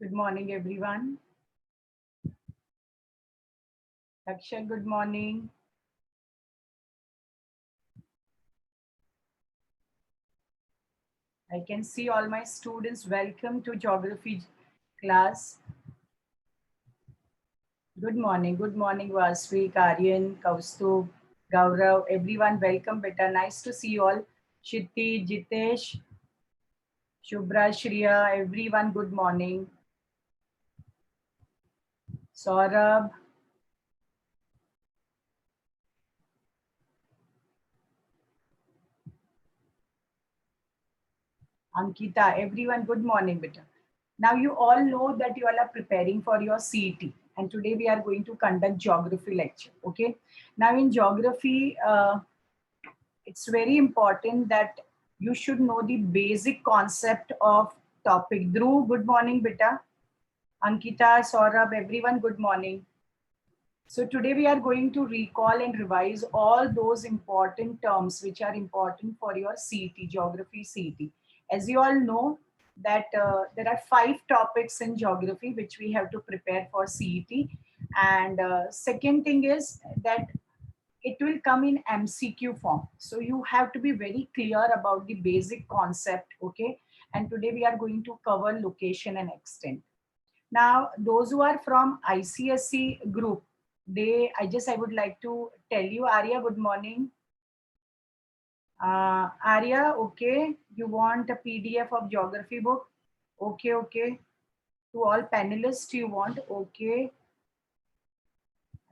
Good morning, everyone. Akshay, good morning. I can see all my students. Welcome to geography class. Good morning. Good morning, Vasvi, Karyan, Kaustubh, Gaurav, everyone. Welcome, beta. Nice to see you all. Shiti, Jitesh, Shubhra, Shriya, everyone. Good morning. Saurabh, Ankita, everyone. Good morning, beta. Now you all know that you all are preparing for your CET, and today we are going to conduct geography lecture. Okay. Now in geography, it's very important that you should know the basic concept of topic. Dhruv, good morning, beta. Ankita, Saurabh, everyone, good morning. So today we are going to recall and revise all those important terms which are important for your CET, geography CET. As you all know that there are 5 topics in geography which we have to prepare for CET. And second thing is that it will come in MCQ form. So you have to be very clear about the basic concept, okay? And today we are going to cover location and extent. Now, those who are from ICSE group, I would like to tell you, Arya, good morning. Arya, okay, you want a PDF of geography book? Okay, okay. To all panelists, you want? Okay.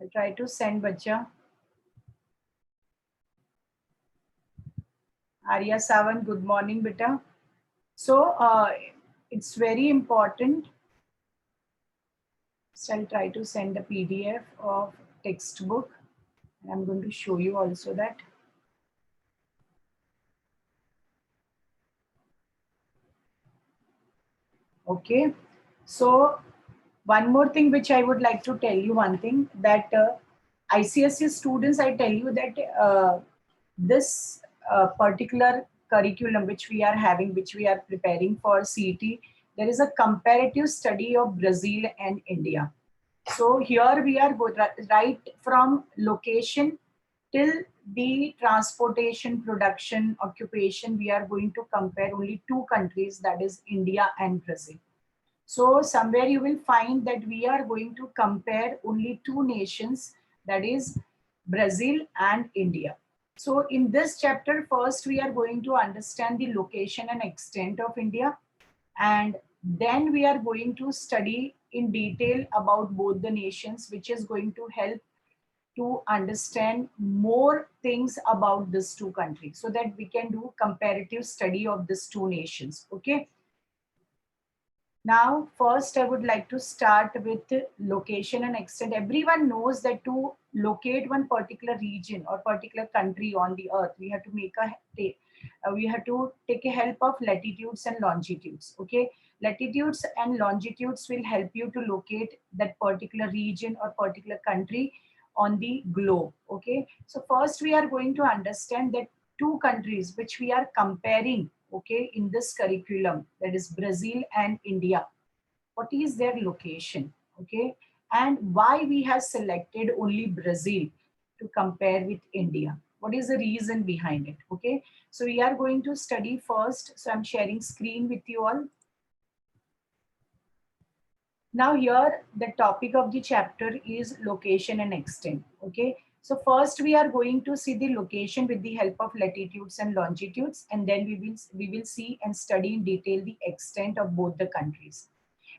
I'll try to send Bacha. Arya Sawan, good morning, beta. So it's very important. So I'll try to send a PDF of textbook. And I'm going to show you also that. Okay. So one more thing which I would like to tell you one thing that ICSE students, I tell you that this particular curriculum which we are having, which we are preparing for CET, there is a comparative study of Brazil and India. So here we are right from location till the transportation, production, occupation, we are going to compare only 2 countries, that is India and Brazil. So somewhere you will find that we are going to compare only 2 nations, that is Brazil and India. So in this chapter, first we are going to understand the location and extent of India, and then we are going to study in detail about both the nations, which is going to help to understand more things about these 2 countries so that we can do comparative study of these 2 nations. Okay. Now, first, I would like to start with location and extent. Everyone knows that to locate one particular region or particular country on the earth, we have to we have to take a help of latitudes and longitudes. Okay, latitudes and longitudes will help you to locate that particular region or particular country on the globe. Okay, so first we are going to understand that 2 countries which we are comparing, okay, in this curriculum, that is Brazil and India. What is their location, okay, and why we have selected only Brazil to compare with India? What is the reason behind it? Okay, so we are going to study first. So I'm sharing screen with you all. Now here the topic of the chapter is location and extent. Okay, so first we are going to see the location with the help of latitudes and longitudes, and then we will see and study in detail the extent of both the countries.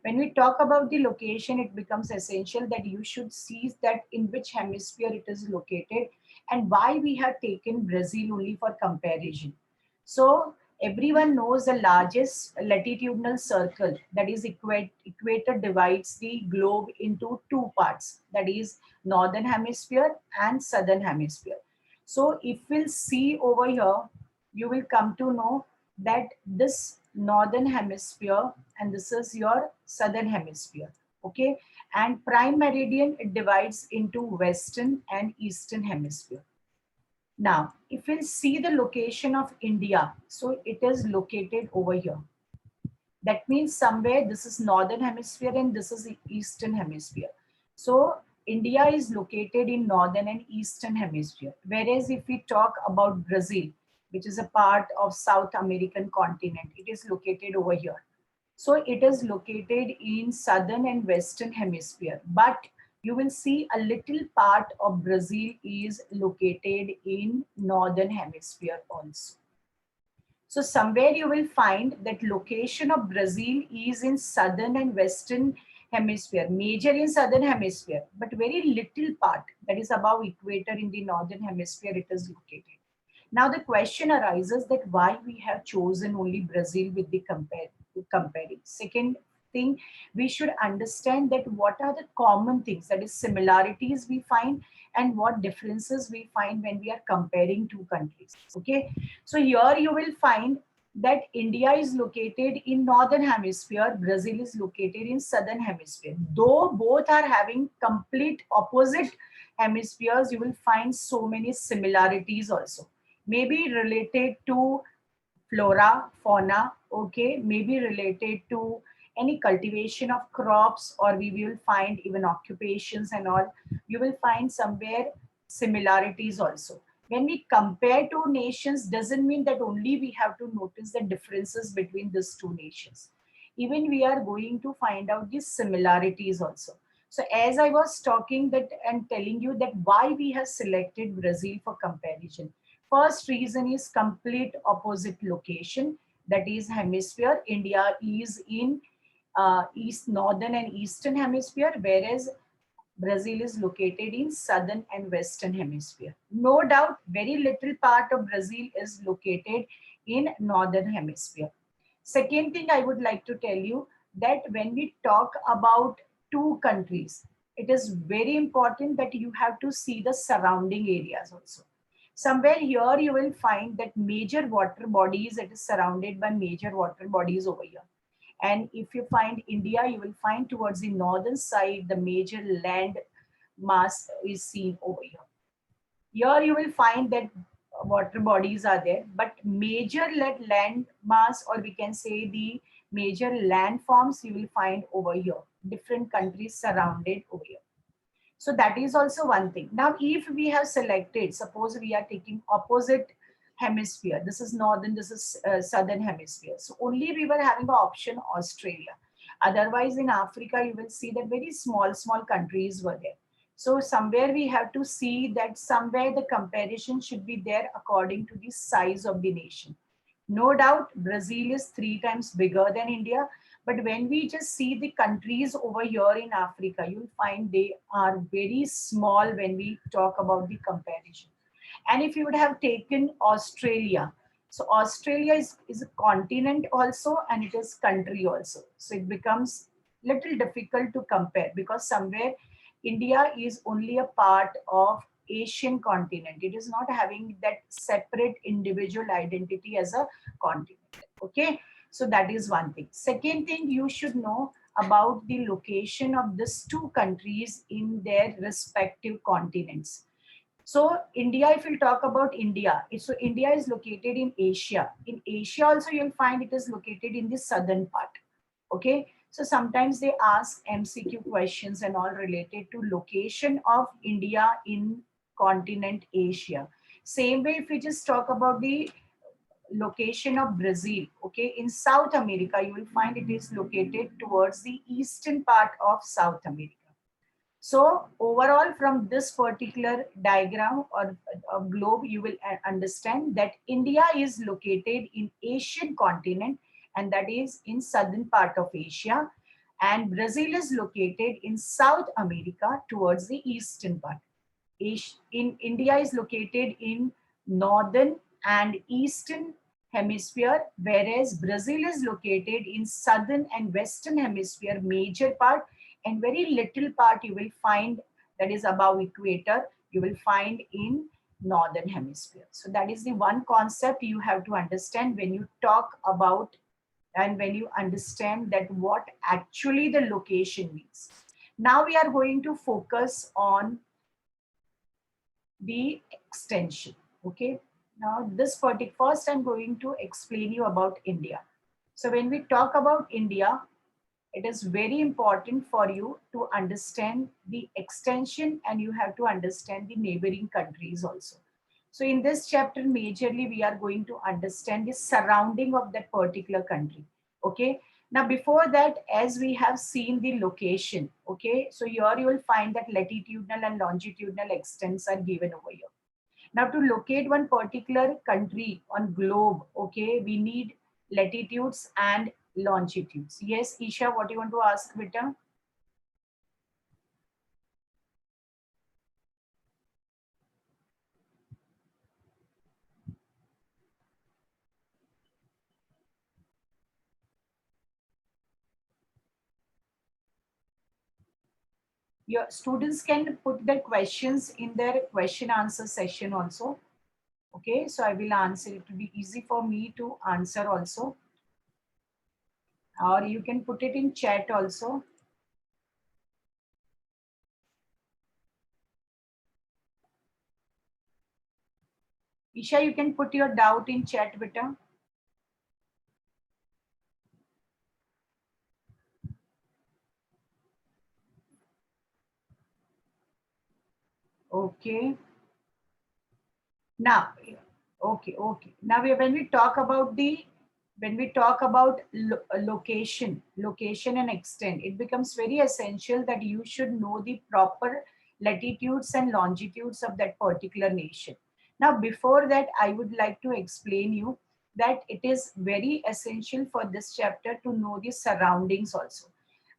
When we talk about the location, it becomes essential that you should see that in which hemisphere it is located and why we have taken Brazil only for comparison. So everyone knows the largest latitudinal circle, that is equator, divides the globe into 2 parts, that is northern hemisphere and southern hemisphere. So if we'll see over here, you will come to know that this northern hemisphere and this is your southern hemisphere. Okay, and prime meridian, it divides into western and eastern hemisphere. Now, if we'll see the location of India, so it is located over here. That means somewhere this is northern hemisphere and this is the eastern hemisphere. So India is located in northern and eastern hemisphere. Whereas if we talk about Brazil, which is a part of South American continent, it is located over here. So it is located in southern and western hemisphere. But you will see a little part of Brazil is located in northern hemisphere also. So somewhere you will find that location of Brazil is in southern and western hemisphere, major in southern hemisphere, but very little part that is above equator in the northern hemisphere it is located. Now the question arises that why we have chosen only Brazil with the comparing. Second thing, we should understand that what are the common things, that is similarities we find, and what differences we find when we are comparing two countries. Okay, so here you will find that India is located in northern hemisphere, Brazil is located in southern hemisphere. Though both are having complete opposite hemispheres, you will find so many similarities also. Maybe related to flora, fauna, okay, maybe related to any cultivation of crops, or we will find even occupations and all. You will find somewhere similarities also. When we compare two nations, doesn't mean that only we have to notice the differences between these two nations. Even we are going to find out these similarities also. So as I was talking that and telling you that why we have selected Brazil for comparison. First reason is complete opposite location, that is hemisphere. India is in east, northern and eastern hemisphere, whereas Brazil is located in southern and western hemisphere. No doubt, very little part of Brazil is located in northern hemisphere. Second thing I would like to tell you that when we talk about two countries, it is very important that you have to see the surrounding areas also. Somewhere here you will find that major water bodies, it is surrounded by major water bodies over here. And if you find India, you will find towards the northern side, the major land mass is seen over here. Here you will find that water bodies are there, but major land mass, or we can say the major landforms, you will find over here. Different countries surrounded over here. So that is also one thing. Now, if we have selected, suppose we are taking opposite hemisphere, this is northern, this is southern hemisphere. So only we were having the option Australia. Otherwise, in Africa, you will see that very small countries were there. So somewhere we have to see that somewhere the comparison should be there according to the size of the nation. No doubt, Brazil is 3 times bigger than India. But when we just see the countries over here in Africa, you'll find they are very small when we talk about the comparison. And if you would have taken Australia, so Australia is a continent also and it is country also. So it becomes little difficult to compare because somewhere India is only a part of Asian continent. It is not having that separate individual identity as a continent. Okay, so that is one thing. Second thing you should know about the location of these two countries in their respective continents. So India, if you talk about India, so India is located in Asia. In Asia also you'll find it is located in the southern part. Okay. So sometimes they ask MCQ questions and all related to location of India in continent Asia. Same way, if we just talk about the location of Brazil, okay, in South America, you will find it is located towards the eastern part of South America. So overall, from this particular diagram or globe, you will understand that India is located in Asian continent, and that is in southern part of Asia, and Brazil is located in South America towards the eastern part. In India is located in northern and eastern hemisphere, whereas Brazil is located in southern and western hemisphere, major part, and very little part you will find that is above equator, you will find in northern hemisphere. So that is the one concept you have to understand when you talk about and when you understand that what actually the location means. Now we are going to focus on the extension. Okay, now this particular, first I'm going to explain you about India. So when we talk about India, it is very important for you to understand the extension, and you have to understand the neighboring countries also. So in this chapter, majorly we are going to understand the surrounding of that particular country. Okay. Now before that, as we have seen the location, okay, so here you will find that latitudinal and longitudinal extents are given over here. Now to locate one particular country on globe, okay, we need latitudes and longitudes. Yes, Isha, what do you want to ask, Vita? Your students can put their questions in their question answer session also. Okay, so I will answer. It will be easy for me to answer also. Or you can put it in chat also. Isha, you can put your doubt in chat, Vita. Okay. Now, okay. Now, when we talk about location and extent, it becomes very essential that you should know the proper latitudes and longitudes of that particular nation. Now, before that, I would like to explain you that it is very essential for this chapter to know the surroundings also,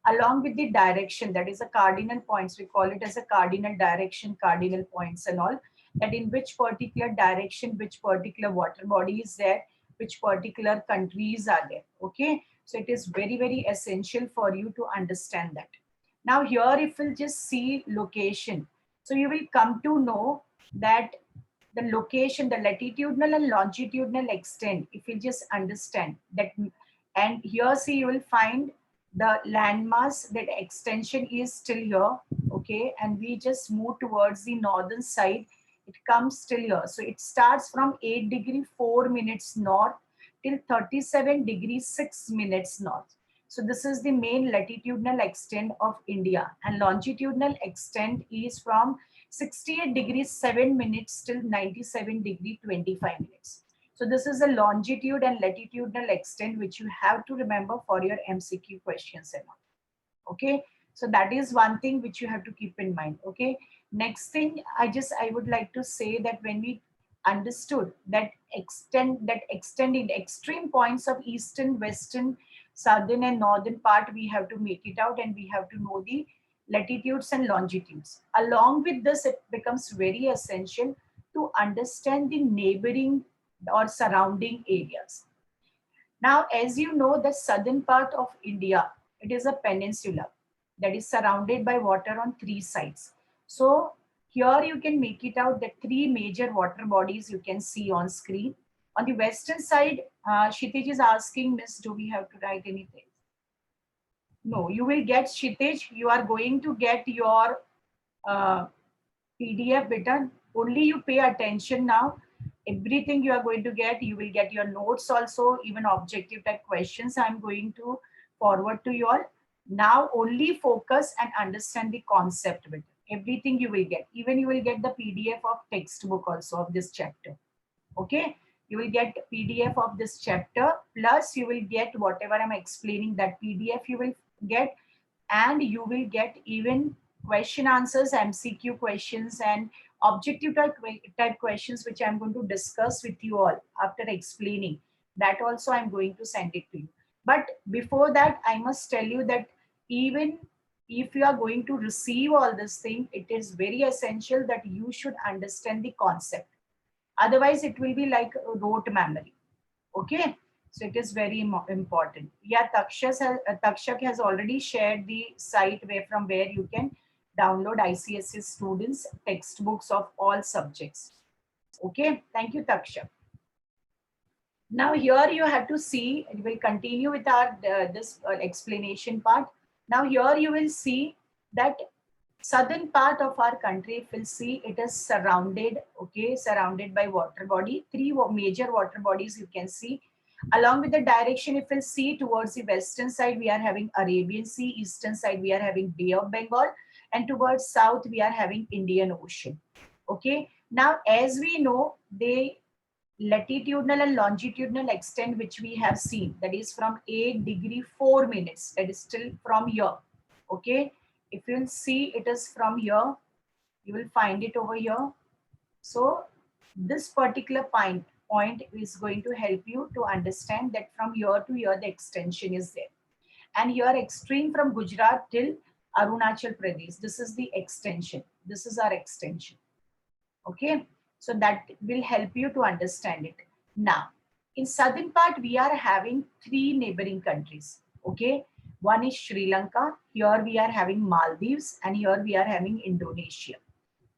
along with the direction, that is a cardinal points. We call it as a cardinal direction, cardinal points and all, that in which particular direction, which particular water body is there, which particular countries are there. Okay, so it is very essential for you to understand that. Now here, if we'll just see location, so you will come to know that the location, the latitudinal and longitudinal extent, if you just understand that. And here, see, you will find the landmass, that extension is still here. Okay, and we just move towards the northern side, it comes still here. So it starts from 8 degree 4 minutes north till 37 degrees 6 minutes north. So this is the main latitudinal extent of India, and longitudinal extent is from 68 degrees 7 minutes till 97 degree 25 minutes. So this is the longitude and latitudinal extent which you have to remember for your MCQ questions and all. Okay, so that is one thing which you have to keep in mind. Okay, next thing, I would like to say that when we understood that extending extreme points of eastern, western, southern and northern part, we have to make it out, and we have to know the latitudes and longitudes. Along with this, it becomes very essential to understand the neighboring or surrounding areas. Now, as you know, the southern part of India, it is a peninsula that is surrounded by water on three sides. So here you can make it out that three major water bodies you can see on screen. On the western side, Kshitij is asking, Miss, do we have to write anything? No, you will get, Kshitij, you are going to get your uh, PDF button. Only you pay attention now. Everything you are going to get, you will get your notes also, even objective type questions I'm going to forward to you all. Now only focus and understand the concept bit. Everything you will get. Even you will get the PDF of textbook also of this chapter. Okay, you will get PDF of this chapter, plus you will get whatever I'm explaining, that PDF you will get, and you will get even question answers, MCQ questions and objective type questions, which I'm going to discuss with you all after explaining. That also I'm going to send it to you. But before that, I must tell you that even if you are going to receive all this thing, it is very essential that you should understand the concept. Otherwise, it will be like a rote memory. Okay, so it is very important. Yeah, Takshak has already shared the site from where you can download ICSE students textbooks of all subjects. Okay, thank you, Takshak. Now here you have to see, we will continue with our this explanation part. Now here you will see that southern part of our country, if we'll see, it is surrounded, okay, surrounded by water body, three major water bodies you can see. Along with the direction, if we'll see towards the western side, we are having Arabian Sea, eastern side, we are having Bay of Bengal, and towards south, we are having Indian Ocean. Okay. Now, as we know, the latitudinal and longitudinal extent which we have seen, that is from 8 degree 4 minutes, that is still from here. Okay. If you'll see, it is from here, you will find it over here. So this particular point is going to help you to understand that from here to here the extension is there. And here extreme from Gujarat till Arunachal Pradesh, this is the extension. This is our extension. Okay, so that will help you to understand it. Now, in southern part, we are having 3 neighboring countries. Okay, one is Sri Lanka, here we are having Maldives, and here we are having Indonesia.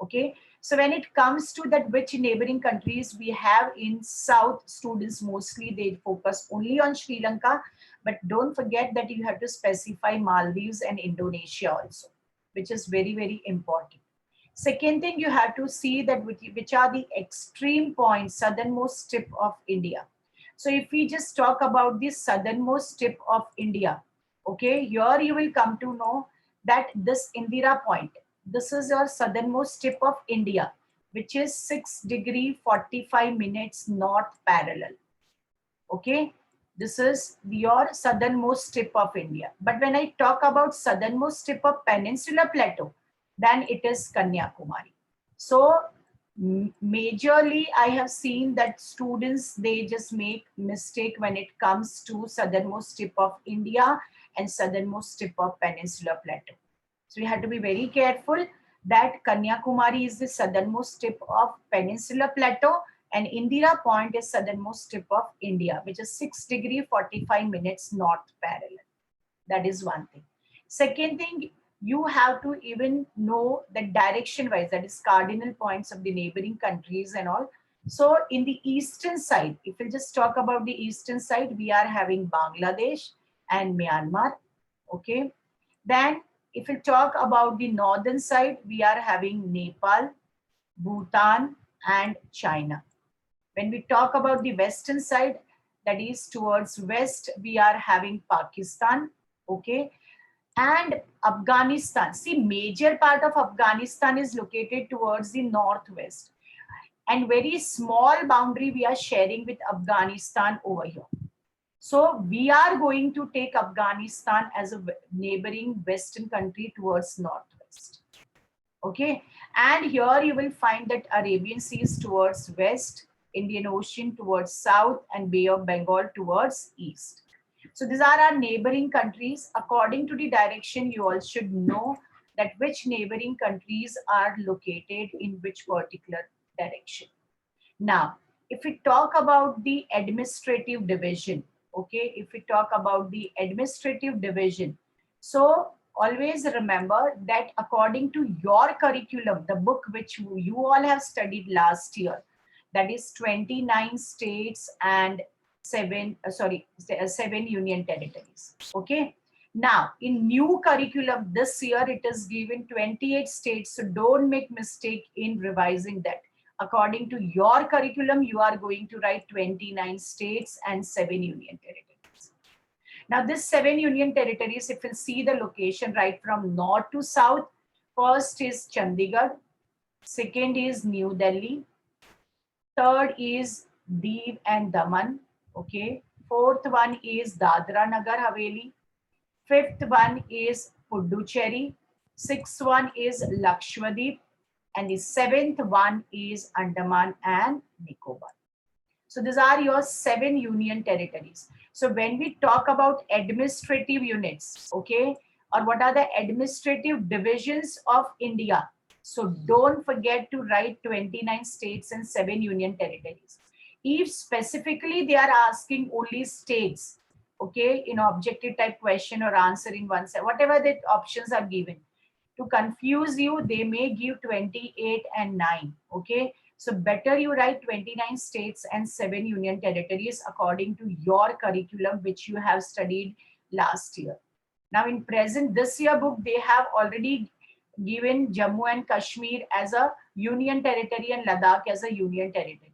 Okay, so when it comes to that which neighboring countries we have in south, students mostly they focus only on Sri Lanka, but don't forget that you have to specify Maldives and Indonesia also, which is very, very important. Second thing, you have to see that which are the extreme points, southernmost tip of India. So if we just talk about the southernmost tip of India, okay, here you will come to know that this Indira point, this is your southernmost tip of India, which is 6 degree 45 minutes north parallel. Okay, this is your southernmost tip of India. But when I talk about southernmost tip of Peninsular Plateau, then it is Kanyakumari. So majorly I have seen that students, they just make mistake when it comes to southernmost tip of India and southernmost tip of Peninsular Plateau. So we have to be very careful that Kanyakumari is the southernmost tip of Peninsular Plateau and Indira Point is southernmost tip of India, which is 6 degree 45 minutes north parallel. That is one thing. Second thing, you have to even know the direction wise, that is cardinal points of the neighboring countries and all. So in the eastern side, if we just talk about the eastern side, we are having Bangladesh and Myanmar. Okay. Then if we talk about the northern side, we are having Nepal, Bhutan, and China. When we talk about the western side, that is towards west, we are having Pakistan, okay, and Afghanistan. See, major part of Afghanistan is located towards the northwest, and very small boundary we are sharing with Afghanistan over here. So we are going to take Afghanistan as a neighboring western country towards northwest. Okay, and here you will find that Arabian Sea is towards west, Indian Ocean towards south, and Bay of Bengal towards east. So these are our neighboring countries. According to the direction, you all should know that which neighboring countries are located in which particular direction. Now, if we talk about the administrative division, okay, if we talk about the administrative division, so always remember that according to your curriculum, the book which you all have studied last year, that is 29 states and 7 union territories. Okay. Now, in new curriculum this year, it is given 28 states. So don't make mistake in revising that. According to your curriculum, you are going to write 29 states and 7 union territories. Now, this 7 union territories, if you see the location right from north to south, first is Chandigarh, second is New Delhi, third is Diu and Daman, okay. Fourth one is Dadra Nagar Haveli. Fifth one is Puducherry. Sixth one is Lakshadweep. And the seventh one is Andaman and Nicobar. So these are your 7 union territories. So when we talk about administrative units, okay, or what are the administrative divisions of India, so don't forget to write 29 states and 7 union territories. If specifically they are asking only states, okay, in objective type question or answer in one side, whatever the options are given, to confuse you, they may give 28 and 9, okay. So better you write 29 states and 7 union territories according to your curriculum which you have studied last year. Now in present, this year book, they have already given Jammu and Kashmir as a union territory and Ladakh as a union territory.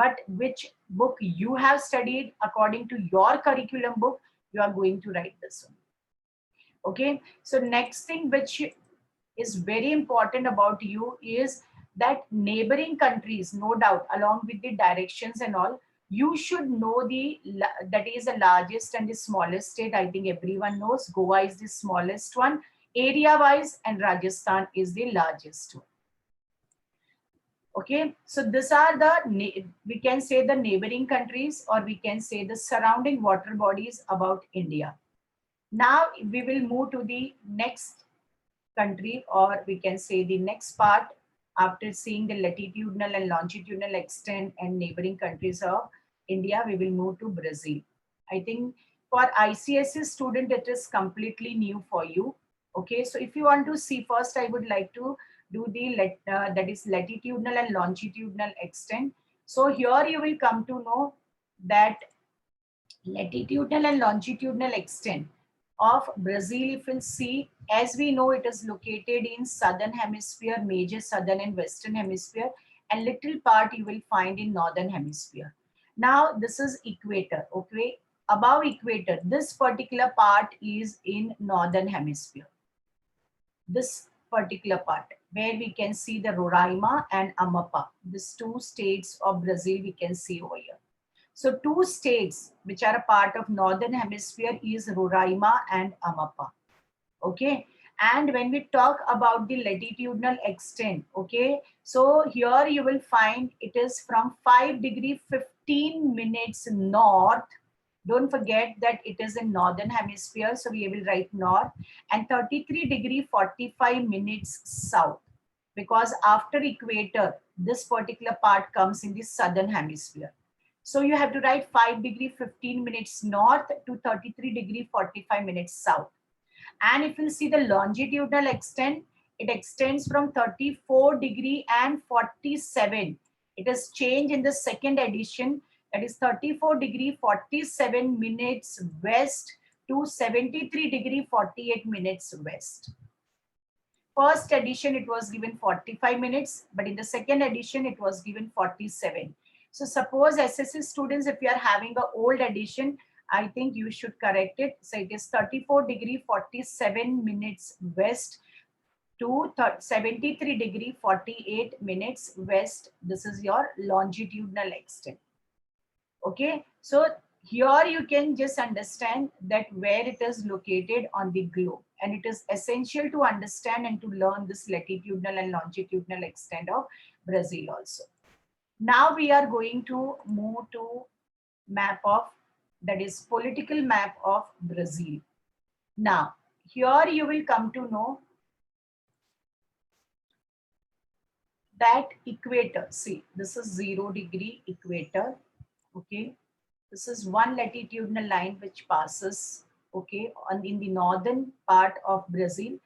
but which book you have studied according to your curriculum book, you are going to write this one. Okay, so next thing which is very important about you is that neighboring countries, no doubt, along with the directions and all, you should know that is the largest and the smallest state. I think everyone knows Goa is the smallest one area wise, and Rajasthan is the largest one. Okay, so these are the, we can say, the neighboring countries, or we can say the surrounding water bodies about India. Now we will move to the next country, or we can say the next part. After seeing the latitudinal and longitudinal extent and neighboring countries of India, we will move to Brazil. I think for ICSE student, it is completely new for you. Okay, so if you want to see, first I would like to do the that is latitudinal and longitudinal extent. So here you will come to know that latitudinal and longitudinal extent of Brazil, if we'll see, as we know, it is located in southern hemisphere, major southern and western hemisphere, and little part you will find in northern hemisphere. Now this is equator. Okay, above equator, this particular part is in northern hemisphere. This particular part where we can see the Roraima and Amapá, these two states of Brazil we can see over here. So two states which are a part of northern hemisphere is Roraima and Amapá. Okay. And when we talk about the latitudinal extent, okay, so here you will find it is from 5 degree 15 minutes north. Don't forget that it is in northern hemisphere, so we will write north, and 33 degree 45 minutes south, because after equator, this particular part comes in the southern hemisphere. So you have to write 5 degree 15 minutes north to 33 degree 45 minutes south. And if you see the longitudinal extent, it extends from 34 degree and 47. It is changed in the second edition, that is 34 degree 47 minutes west to 73 degree 48 minutes west. First edition it was given 45 minutes, but in the second edition it was given 47. So suppose SSC students, if you are having an old edition, I think you should correct it. So it is 34 degree 47 minutes west to 73 degree 48 minutes west. This is your longitudinal extent. Okay, so here you can just understand that where it is located on the globe, and it is essential to understand and to learn this latitudinal and longitudinal extent of Brazil also. Now we are going to move to map of, that is political map of Brazil. Now here you will come to know that equator, see this is 0 degree equator. Okay, this is one latitudinal line which passes, okay, in the northern part of Brazil,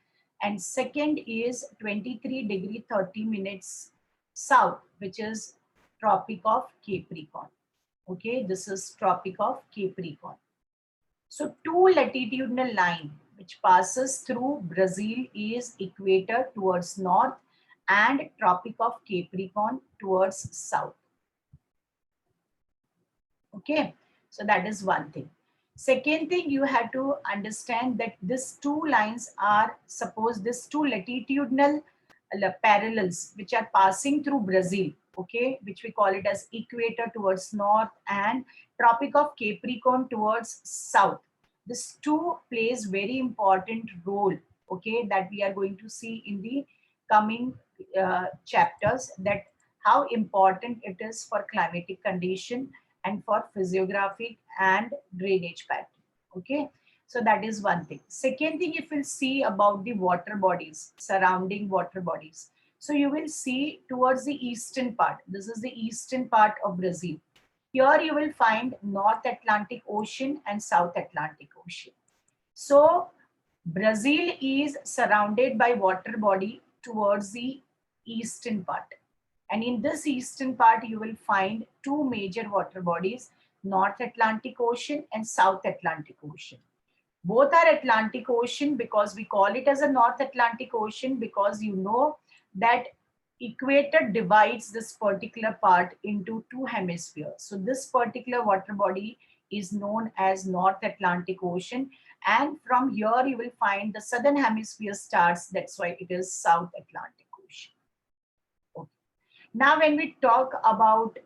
and second is 23 degree 30 minutes south, which is Tropic of Capricorn. Okay, this is Tropic of Capricorn. So two latitudinal line which passes through Brazil is equator towards north and Tropic of Capricorn towards south. Okay, so that is one thing. Second thing, you have to understand that these two lines are, suppose these two latitudinal parallels which are passing through Brazil, okay, which we call it as equator towards north and Tropic of Capricorn towards south. This two plays very important role, okay, that we are going to see in the coming chapters, that how important it is for climatic condition and for physiographic and drainage pattern. Okay, so that is one thing. Second thing, if we'll see about the water bodies, surrounding water bodies, so you will see towards the eastern part, this is the eastern part of Brazil. Here you will find North Atlantic Ocean and South Atlantic Ocean. So Brazil is surrounded by water body towards the eastern part. And in this eastern part, you will find two major water bodies, North Atlantic Ocean and South Atlantic Ocean. Both are Atlantic Ocean because we call it as a North Atlantic Ocean, because you know that equator divides this particular part into two hemispheres. So this particular water body is known as North Atlantic Ocean, and from here you will find the southern hemisphere starts. That's why it is South Atlantic Ocean. Okay. Now when we talk about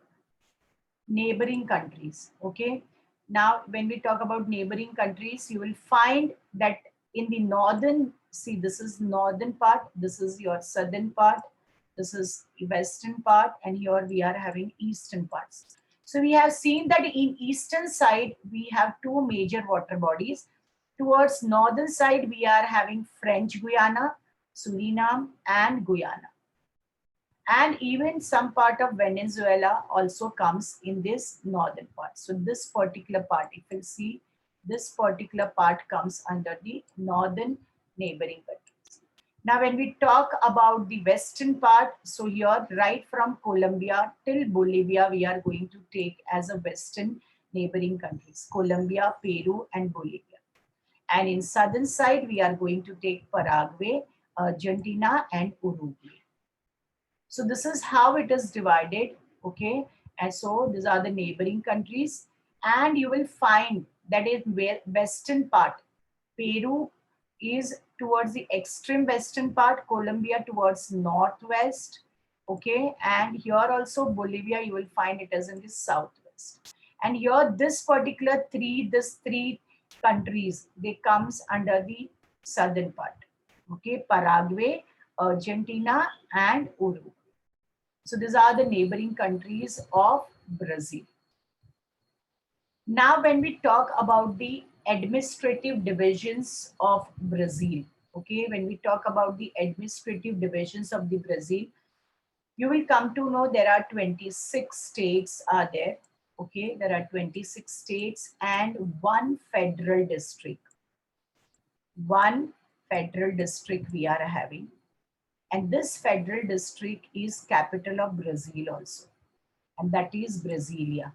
neighboring countries, okay, now when we talk about neighboring countries, you will find that in the northern, see, this is northern part, this is your southern part, this is the western part, and here we are having eastern parts. So we have seen that in eastern side we have two major water bodies. Towards northern side we are having French Guiana, Suriname, and Guyana, and even some part of Venezuela also comes in this northern part. So this particular part, if you see, this particular part comes under the northern neighboring countries. Now when we talk about the western part, so here right from Colombia till Bolivia we are going to take as a western neighboring countries, Colombia, Peru, and Bolivia. And in southern side we are going to take Paraguay, Argentina, and Uruguay. So this is how it is divided, okay? And so these are the neighboring countries, and you will find that in western part, Peru is towards the extreme western part, Colombia towards northwest, okay? And here also Bolivia, you will find it as in the southwest. And here this particular three countries, they comes under the southern part, okay? Paraguay, Argentina, and Uruguay. So these are the neighboring countries of Brazil. Now when we talk about the administrative divisions of Brazil, okay, when we talk about the administrative divisions of the Brazil, you will come to know there are 26 states are there, okay, there are 26 states and one federal district. One federal district we are having. And this federal district is capital of Brazil also, and that is Brasilia.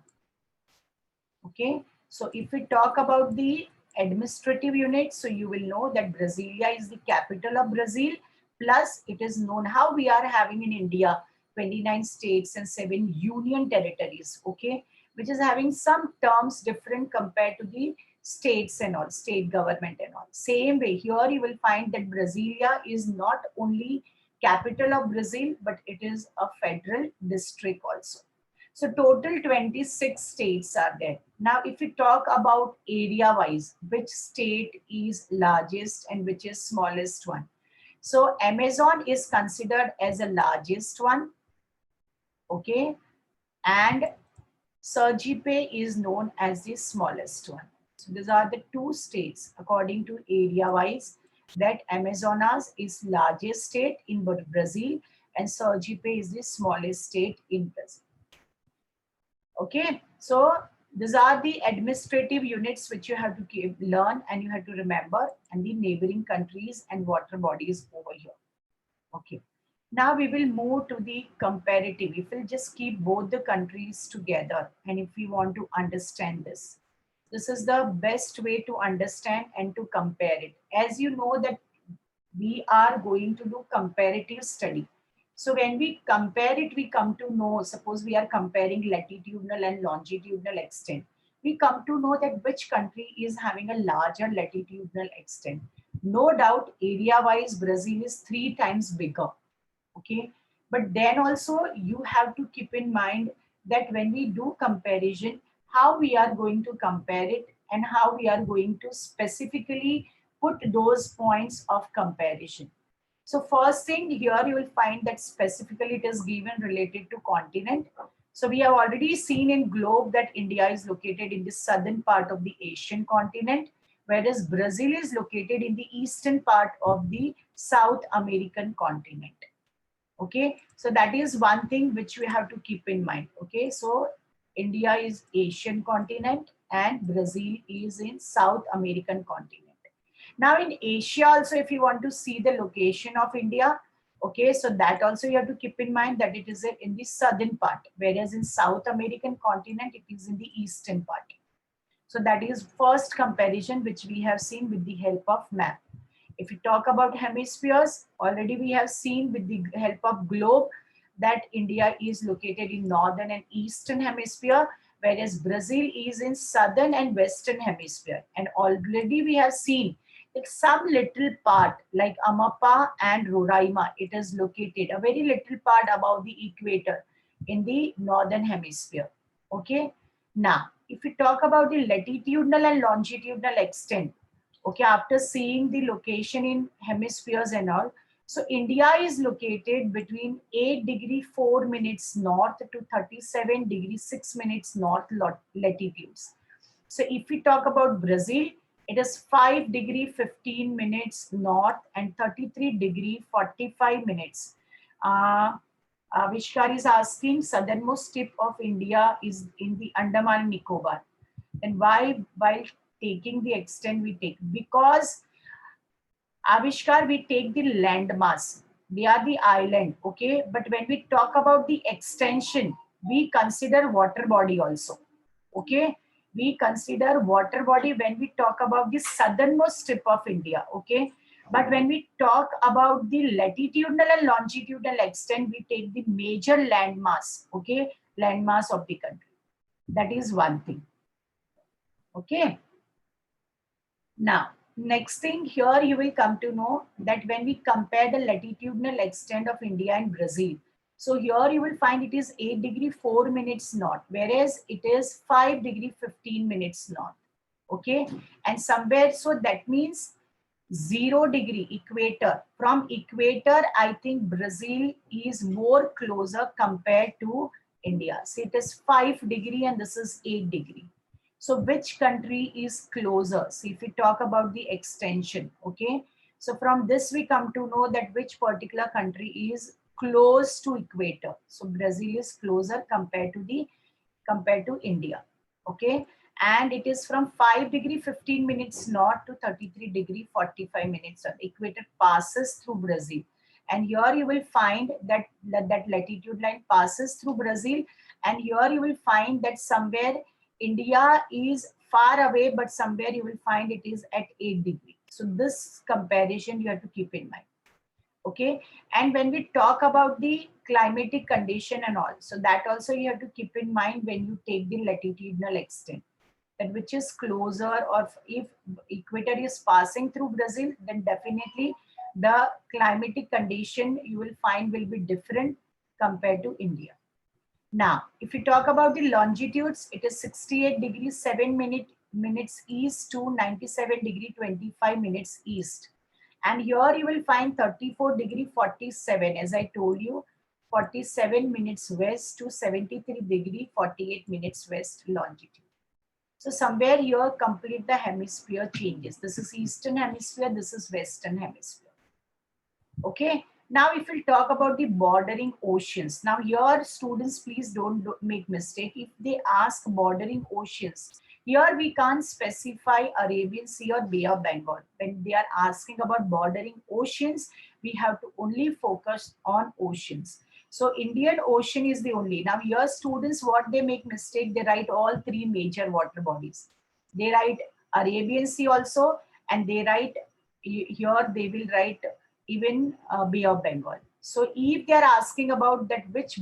Okay, so if we talk about the administrative unit, so you will know that Brasilia is the capital of Brazil, plus it is known how we are having in India 29 states and 7 union territories, okay, which is having some terms different compared to the states and all, state government and all. Same way, here you will find that Brasilia is not only capital of Brazil, but it is a federal district also. So total 26 states are there. Now, if we talk about area wise, which state is largest and which is smallest one? So Amazon is considered as the largest one, okay, and Sergipe is known as the smallest one. So these are the two states according to area wise, that Amazonas is largest state in Brazil and Sergipe is the smallest state in Brazil. Okay, so these are the administrative units which you have to learn and you have to remember, and the neighboring countries and water bodies over here. Okay, now we will move to the comparative. If we'll just keep both the countries together, and if we want to understand this, this is the best way to understand and to compare it. As you know that we are going to do comparative study. So when we compare it, we come to know, suppose we are comparing latitudinal and longitudinal extent. We come to know that which country is having a larger latitudinal extent. No doubt, area-wise, Brazil is 3 times bigger. Okay, but then also you have to keep in mind that when we do comparison, how we are going to compare it and how we are going to specifically put those points of comparison. So first thing here you will find that specifically it is given related to continent. So we have already seen in globe that India is located in the southern part of the Asian continent, whereas Brazil is located in the eastern part of the South American continent. Okay, so that is one thing which we have to keep in mind. Okay, so India is Asian continent and Brazil is in South American continent. Now in Asia also, if you want to see the location of India, okay, so that also you have to keep in mind that it is in the southern part, whereas in South American continent, it is in the eastern part. So that is first comparison which we have seen with the help of map. If we talk about hemispheres, already we have seen with the help of globe. that India is located in northern and eastern hemisphere, whereas Brazil is in southern and western hemisphere. And already we have seen that some little part like Amapá and Roraima, it is located a very little part above the equator in the northern hemisphere. Okay. Now, if we talk about the latitudinal and longitudinal extent, okay, after seeing the location in hemispheres and all, so India is located between 8 degree 4 minutes north to 37 degree 6 minutes north latitudes. So if we talk about Brazil, it is 5 degree 15 minutes north and 33 degree 45 minutes. Uh, Avishkar is asking, southernmost tip of India is in the Andaman and Nicobar. And why, while taking the extent we take? Because Avishkar, we take the landmass. They are the island, okay? But when we talk about the extension, we consider water body also, okay? We consider water body when we talk about the southernmost tip of India, okay? But when we talk about the latitudinal and longitudinal extent, we take the major landmass, okay? Landmass of the country. That is one thing, okay? Now, next thing here you will come to know that when we compare the latitudinal extent of India and Brazil, so here you will find it is 8 degree 4 minutes north, whereas it is 5 degree 15 minutes north. Okay. And somewhere, so that means 0 degree equator. From equator, I think Brazil is more closer compared to India. So it is 5 degree and this is 8 degree. So which country is closer? See, if we talk about the extension, okay. So from this we come to know that which particular country is close to equator. So Brazil is closer compared to India, okay. And it is from 5 degree 15 minutes north to 33 degree 45 minutes south. Equator passes through Brazil. And here you will find that latitude line passes through Brazil. And here you will find that somewhere India is far away, but somewhere you will find it is at 8 degrees. So this comparison you have to keep in mind. Okay. And when we talk about the climatic condition and all, so that also you have to keep in mind when you take the latitudinal extent, that which is closer, or if equator is passing through Brazil, then definitely the climatic condition you will find will be different compared to India. Now, if we talk about the longitudes, it is 68 degrees 7 minutes east to 97 degree 25 minutes east. And here you will find 34 degree 47, as I told you, 47 minutes west to 73 degree 48 minutes west longitude. So somewhere here complete the hemisphere changes. This is eastern hemisphere, this is western hemisphere. Okay. Now, if we'll talk about the bordering oceans. Now, here students, please don't make mistake. If they ask bordering oceans, here we can't specify Arabian Sea or Bay of Bengal. When they are asking about bordering oceans, we have to only focus on oceans. So Indian Ocean is the only. Now, here students, what they make mistake, they write all three major water bodies. They write Arabian Sea also, and they write, here they will write even Bay of Bengal. So if they are asking about that which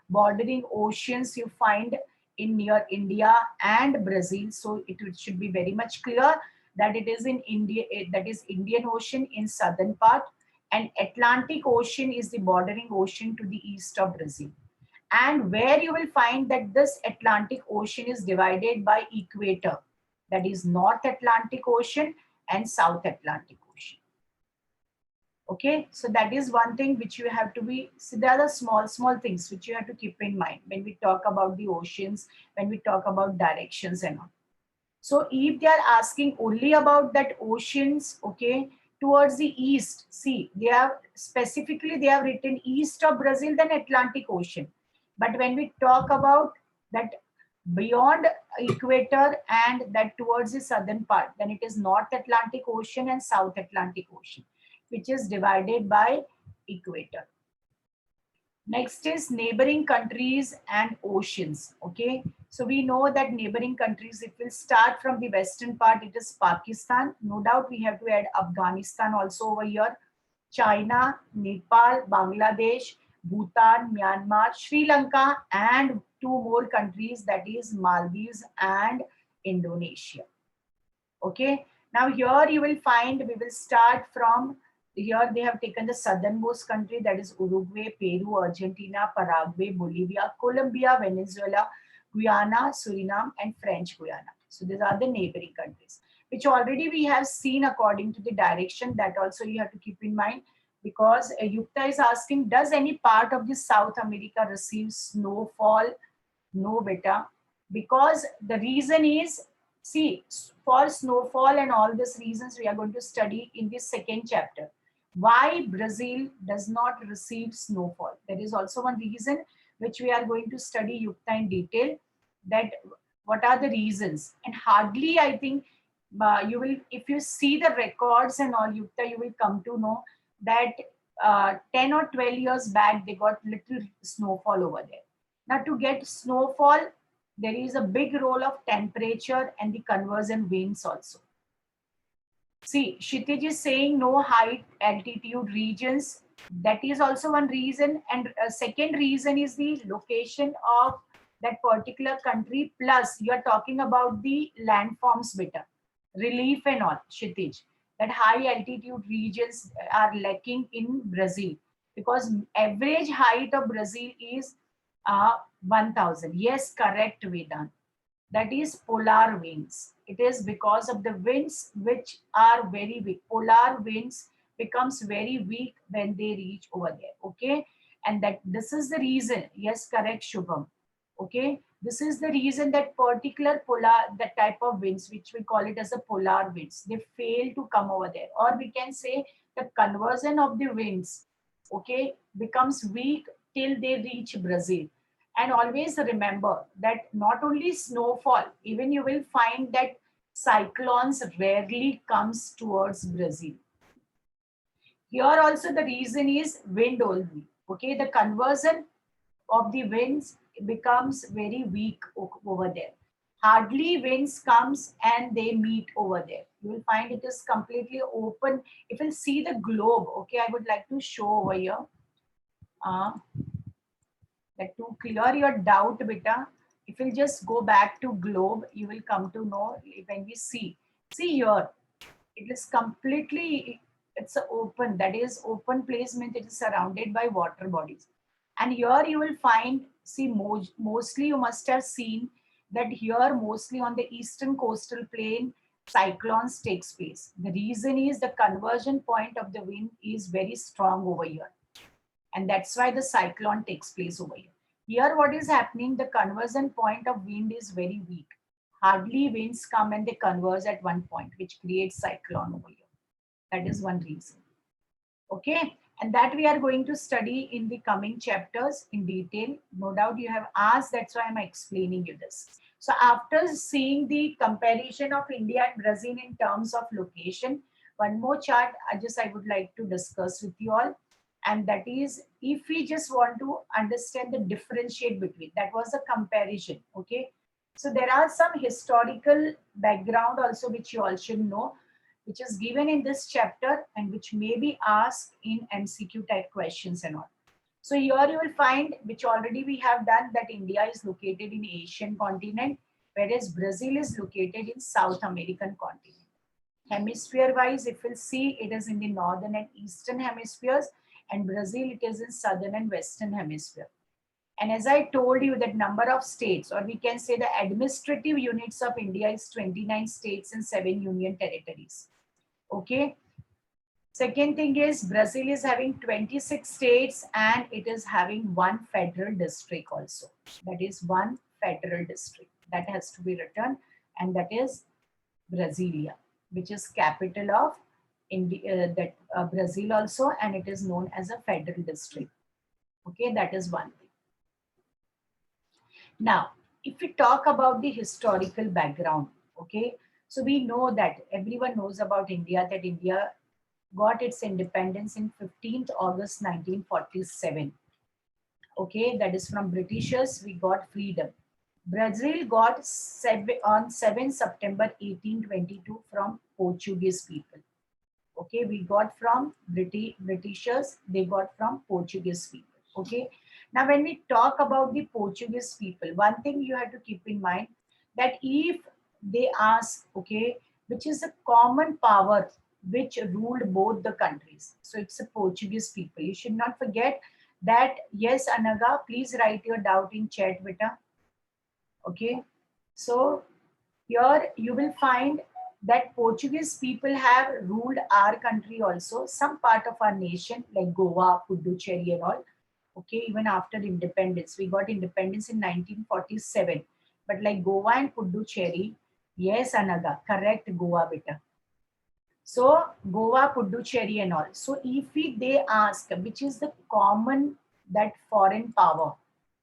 bordering oceans you find in near India and Brazil, so it should be very much clear that it is in India, that is Indian Ocean in southern part, and Atlantic Ocean is the bordering ocean to the east of Brazil. And where you will find that this Atlantic Ocean is divided by equator, that is North Atlantic Ocean and South Atlantic Ocean. Okay, so that is one thing which you have to be, so there are small things which you have to keep in mind when we talk about the oceans, when we talk about directions and all. So if they are asking only about that oceans, okay, towards the east, see, they have specifically, they have written east of Brazil, then Atlantic Ocean. But when we talk about that beyond equator and that towards the southern part, then it is North Atlantic Ocean and South Atlantic Ocean, which is divided by equator. Next is neighboring countries and oceans. Okay, so we know that neighboring countries, it will start from the western part, it is Pakistan. No doubt we have to add Afghanistan also over here, China, Nepal, Bangladesh, Bhutan, Myanmar, Sri Lanka, and two more countries, that is Maldives and Indonesia. Okay, now here you will find, we will start from here. They have taken the southernmost country, that is Uruguay, Peru, Argentina, Paraguay, Bolivia, Colombia, Venezuela, Guyana, Suriname, and French Guiana. So these are the neighboring countries, which already we have seen according to the direction. That also you have to keep in mind, because Yukta is asking, does any part of the South America receive snowfall? No, beta, because the reason is, see, for snowfall and all these reasons we are going to study in this second chapter. Why Brazil does not receive snowfall? There is also one reason which we are going to study Yukta in detail. That what are the reasons? And hardly, I think, you will, if you see the records and all, Yukta, you will come to know that 10 or 12 years back they got little snowfall over there. Now, to get snowfall, there is a big role of temperature and the conversion winds also. See, Kshitij is saying no high altitude regions. That is also one reason. And a second reason is the location of that particular country. Plus, you are talking about the landforms better, relief and all, Kshitij. That high altitude regions are lacking in Brazil, because average height of Brazil is 1000. Yes, correct, Vedant. That is polar winds. It is because of the winds which are very weak. Polar winds becomes very weak when they reach over there. Okay, and that this is the reason. Yes, correct, Shubham. Okay, this is the reason that particular polar, that type of winds, which we call it as the polar winds, they fail to come over there. Or we can say the conversion of the winds, okay, becomes weak till they reach Brazil. And always remember that not only snowfall, even you will find that cyclones rarely comes towards Brazil. Here also the reason is wind only. Okay, the conversion of the winds becomes very weak over there. Hardly winds comes and they meet over there. You will find it is completely open. If you see the globe, okay, I would like to show over here. Uh, that to clear your doubt, beta, if you just go back to globe, you will come to know when we see here, it is completely, it's a open, that is open place means it is surrounded by water bodies. And here you will find, see, mostly you must have seen that here mostly on the eastern coastal plain cyclones takes place. The reason is the conversion point of the wind is very strong over here, and that's why the cyclone takes place over here. Here what is happening, the conversion point of wind is very weak. Hardly winds come and they converge at one point, which creates cyclone over here. That is one reason. Okay, and that we are going to study in the coming chapters in detail. No doubt you have asked, that's why I'm explaining you this. So after seeing the comparison of India and Brazil in terms of location, one more chart I would like to discuss with you all. And that is, if we just want to understand the differentiate between, that was a comparison. Okay, so there are some historical background also which you all should know, which is given in this chapter and which may be asked in MCQ type questions and all. So here you will find, which already we have done, that India is located in Asian continent, whereas Brazil is located in South American continent. Hemisphere wise, if we'll see, it is in the northern and eastern hemispheres, and Brazil, it is in southern and western hemisphere. And as I told you, that number of states, or we can say the administrative units of India is 29 states and 7 union territories. Okay. Second thing is, Brazil is having 26 states and it is having one federal district also. That is one federal district that has to be written, and that is Brasilia, which is capital of India, Brazil also, and it is known as a federal district. Okay, that is one thing. Now, if we talk about the historical background, okay, so we know that everyone knows about India, that India got its independence in 15th August 1947. Okay, that is from Britishers, we got freedom. Brazil got on 7 September 1822 from Portuguese people. Okay, we got from Britishers, they got from Portuguese people. Okay. Now, when we talk about the Portuguese people, one thing you have to keep in mind that if they ask, okay, which is a common power which ruled both the countries. So it's a Portuguese people. You should not forget that. Yes, Anaga, please write your doubt in chat, beta. Okay. So here you will find that Portuguese people have ruled our country also, some part of our nation like Goa, Puducherry and all. Okay, even after independence, we got independence in 1947. But like Goa and Puducherry, yes, Anaga, correct, Goa beta. So Goa, Puducherry and all. So if they ask which is the common that foreign power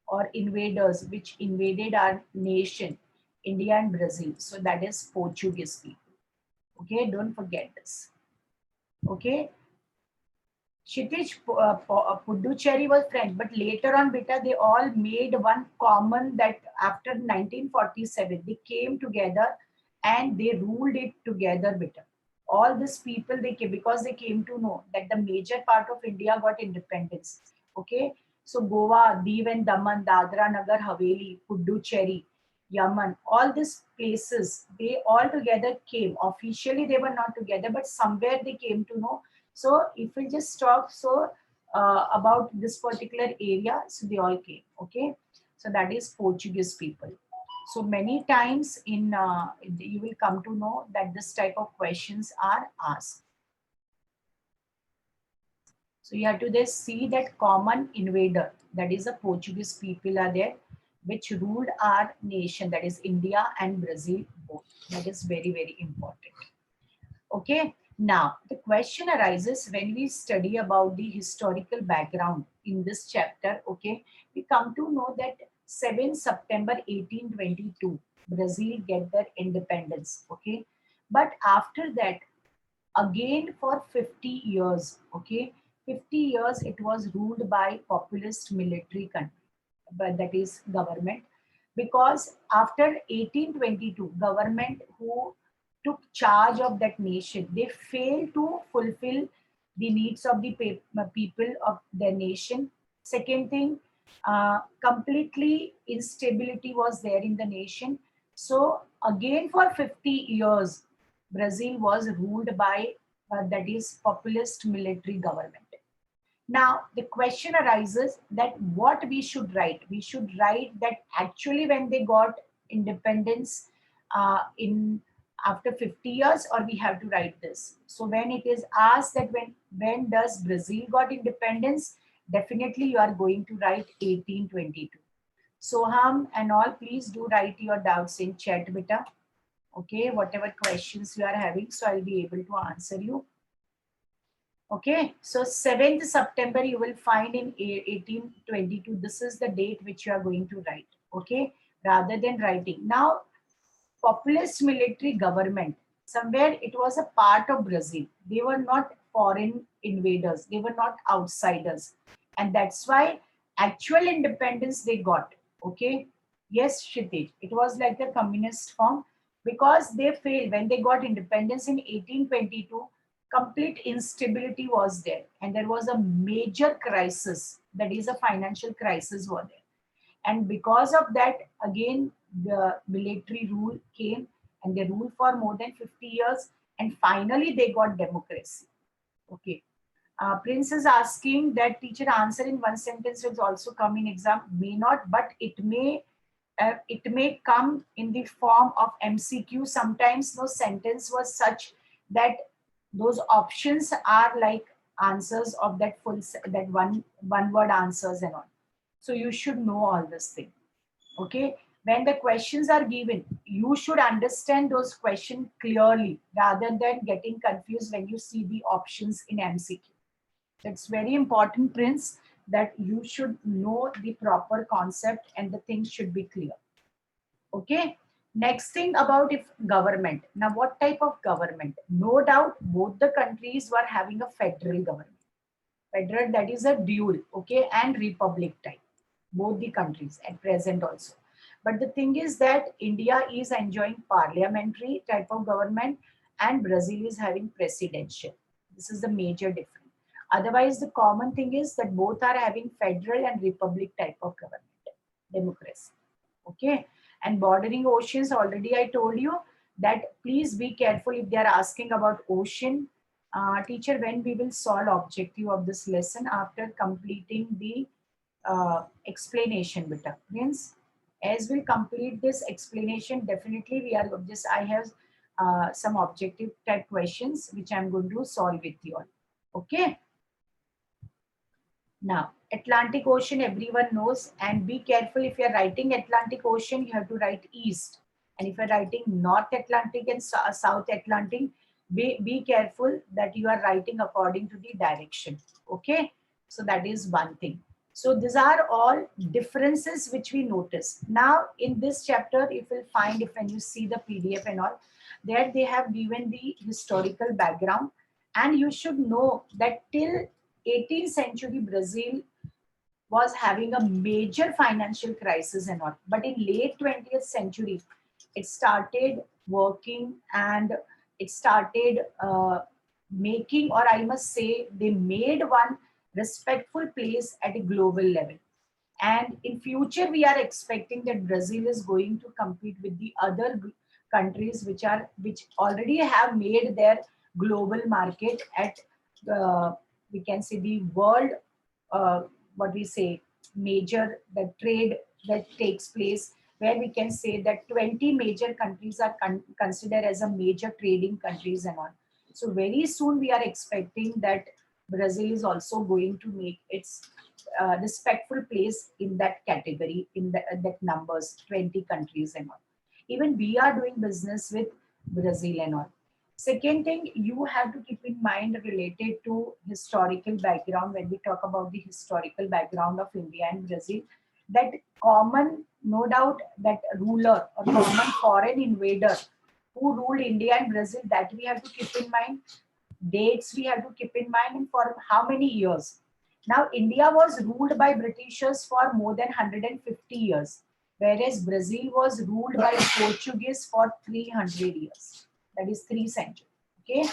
or invaders which invaded our nation, India and Brazil. So that is Portuguese people. Okay, don't forget this. Okay, Kshitij, Puducherry was French, but later on, beta, they all made one common that after 1947, they came together and they ruled it together, beta. All these people, they came because they came to know that the major part of India got independence. Okay, so Goa, Div and Daman, Dadra, Nagar Haveli, Puducherry, Yaman, all these places, they all together came. Officially, they were not together, but somewhere they came to know. So if we just talk about this particular area, so they all came. Okay, so that is Portuguese people. So many times in you will come to know that this type of questions are asked. So you have to just see that common invader, that is the Portuguese people are there, which ruled our nation, that is India and Brazil both. That is very, very important. Okay, now the question arises when we study about the historical background in this chapter. Okay, we come to know that 7 September 1822, Brazil get their independence. Okay, but after that, again for 50 years, okay, 50 years it was ruled by populist military country, but that is government, because after 1822 government who took charge of that nation, they failed to fulfill the needs of the people of their nation. Second thing, completely instability was there in the nation. So again for 50 years Brazil was ruled by that is populist military government. Now the question arises that what we should write. We should write that actually when they got independence in after 50 years, or we have to write this. So when it is asked that when does Brazil got independence, definitely you are going to write 1822. Soham and all, please do write your doubts in chat, beta. Okay, whatever questions you are having, so I'll be able to answer you. Okay, so 7th September you will find in 1822. This is the date which you are going to write. Okay, rather than writing. Now, populist military government, somewhere it was a part of Brazil. They were not foreign invaders, they were not outsiders. And that's why actual independence they got. Okay, yes, Kshitij, it was like a communist form because they failed when they got independence in 1822. Complete instability was there, and there was a major crisis, that is a financial crisis was there. And because of that, again the military rule came, and they ruled for more than 50 years, and finally they got democracy. Okay, Prince is asking that teacher answer in one sentence will also come in exam. May not, but it may come in the form of MCQ. Sometimes no sentence was such that those options are like answers of that that one word answers and all. So you should know all this thing. Okay, when the questions are given, you should understand those questions clearly rather than getting confused when you see the options in MCQ. It's very important, Prince, that you should know the proper concept and the things should be clear. Okay, next thing about if government. Now what type of government? No doubt both the countries were having a federal government. Federal, that is a dual, okay, and republic type, both the countries at present also. But the thing is that India is enjoying parliamentary type of government and Brazil is having presidential. This is the major difference. Otherwise, the common thing is that both are having federal and republic type of government, democracy. Okay. And bordering oceans, already I told you that please be careful if they are asking about ocean. Teacher, when we will solve objective of this lesson after completing the explanation, beta. Means as we complete this explanation, definitely we are just, I have some objective type questions which I'm going to solve with you all. Okay. Now, Atlantic Ocean, everyone knows, and be careful if you're writing Atlantic Ocean, you have to write east. And if you're writing North Atlantic and South Atlantic, be careful that you are writing according to the direction. Okay, so that is one thing. So these are all differences which we notice. Now, in this chapter, if you'll find, if when you see the PDF and all, there they have given the historical background, and you should know that till 18th century Brazil was having a major financial crisis and all. But in late 20th century, it started working, and it started making, or I must say, they made one respectful place at a global level. And in future, we are expecting that Brazil is going to compete with the other countries which already have made their global market at we can say the world, uh, what we say, major the trade that takes place, where we can say that 20 major countries are considered as a major trading countries and all. So very soon we are expecting that Brazil is also going to make its respectful place in that category, in that numbers, 20 countries and all. Even we are doing business with Brazil and all. Second thing you have to keep in mind related to historical background, when we talk about the historical background of India and Brazil, that common, no doubt, that ruler or common foreign invader who ruled India and Brazil, that we have to keep in mind. Dates we have to keep in mind, and for how many years. Now, India was ruled by Britishers for more than 150 years, whereas Brazil was ruled by Portuguese for 300 years. That is 3 centuries. Okay.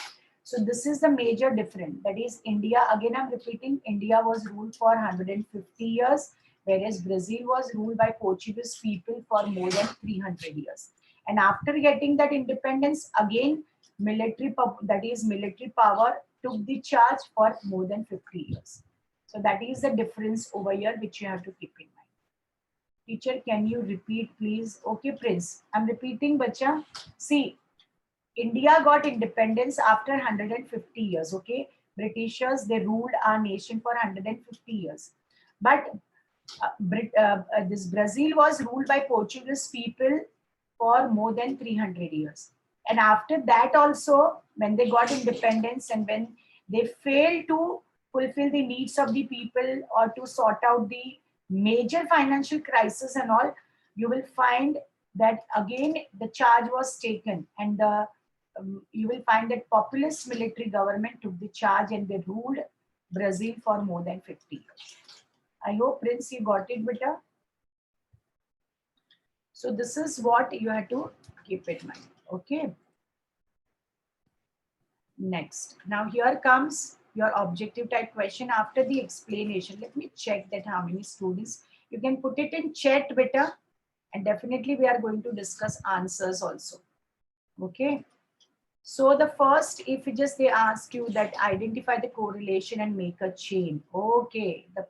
So this is the major difference. That is India, again I'm repeating, India was ruled for 150 years, whereas Brazil was ruled by Portuguese people for more than 300 years. And after getting that independence, again, that is military power took the charge for more than 50 years. So that is the difference over here which you have to keep in mind. Teacher, can you repeat please? Okay, Prince. I'm repeating, bacha. See, India got independence after 150 years. Okay, Britishers, they ruled our nation for 150 years. But this Brazil was ruled by Portuguese people for more than 300 years. And after that also, when they got independence and when they failed to fulfill the needs of the people or to sort out the major financial crisis and all, you will find that again the charge was taken, and you will find that populist military government took the charge and they ruled Brazil for more than 50 years. I hope, Prince, you got it, beta. So this is what you have to keep in mind. Okay. Next. Now here comes your objective type question after the explanation. Let me check that how many students. You can put it in chat, beta. And definitely we are going to discuss answers also. Okay. So the first, if you just they ask you that identify the correlation and make a chain. Okay, the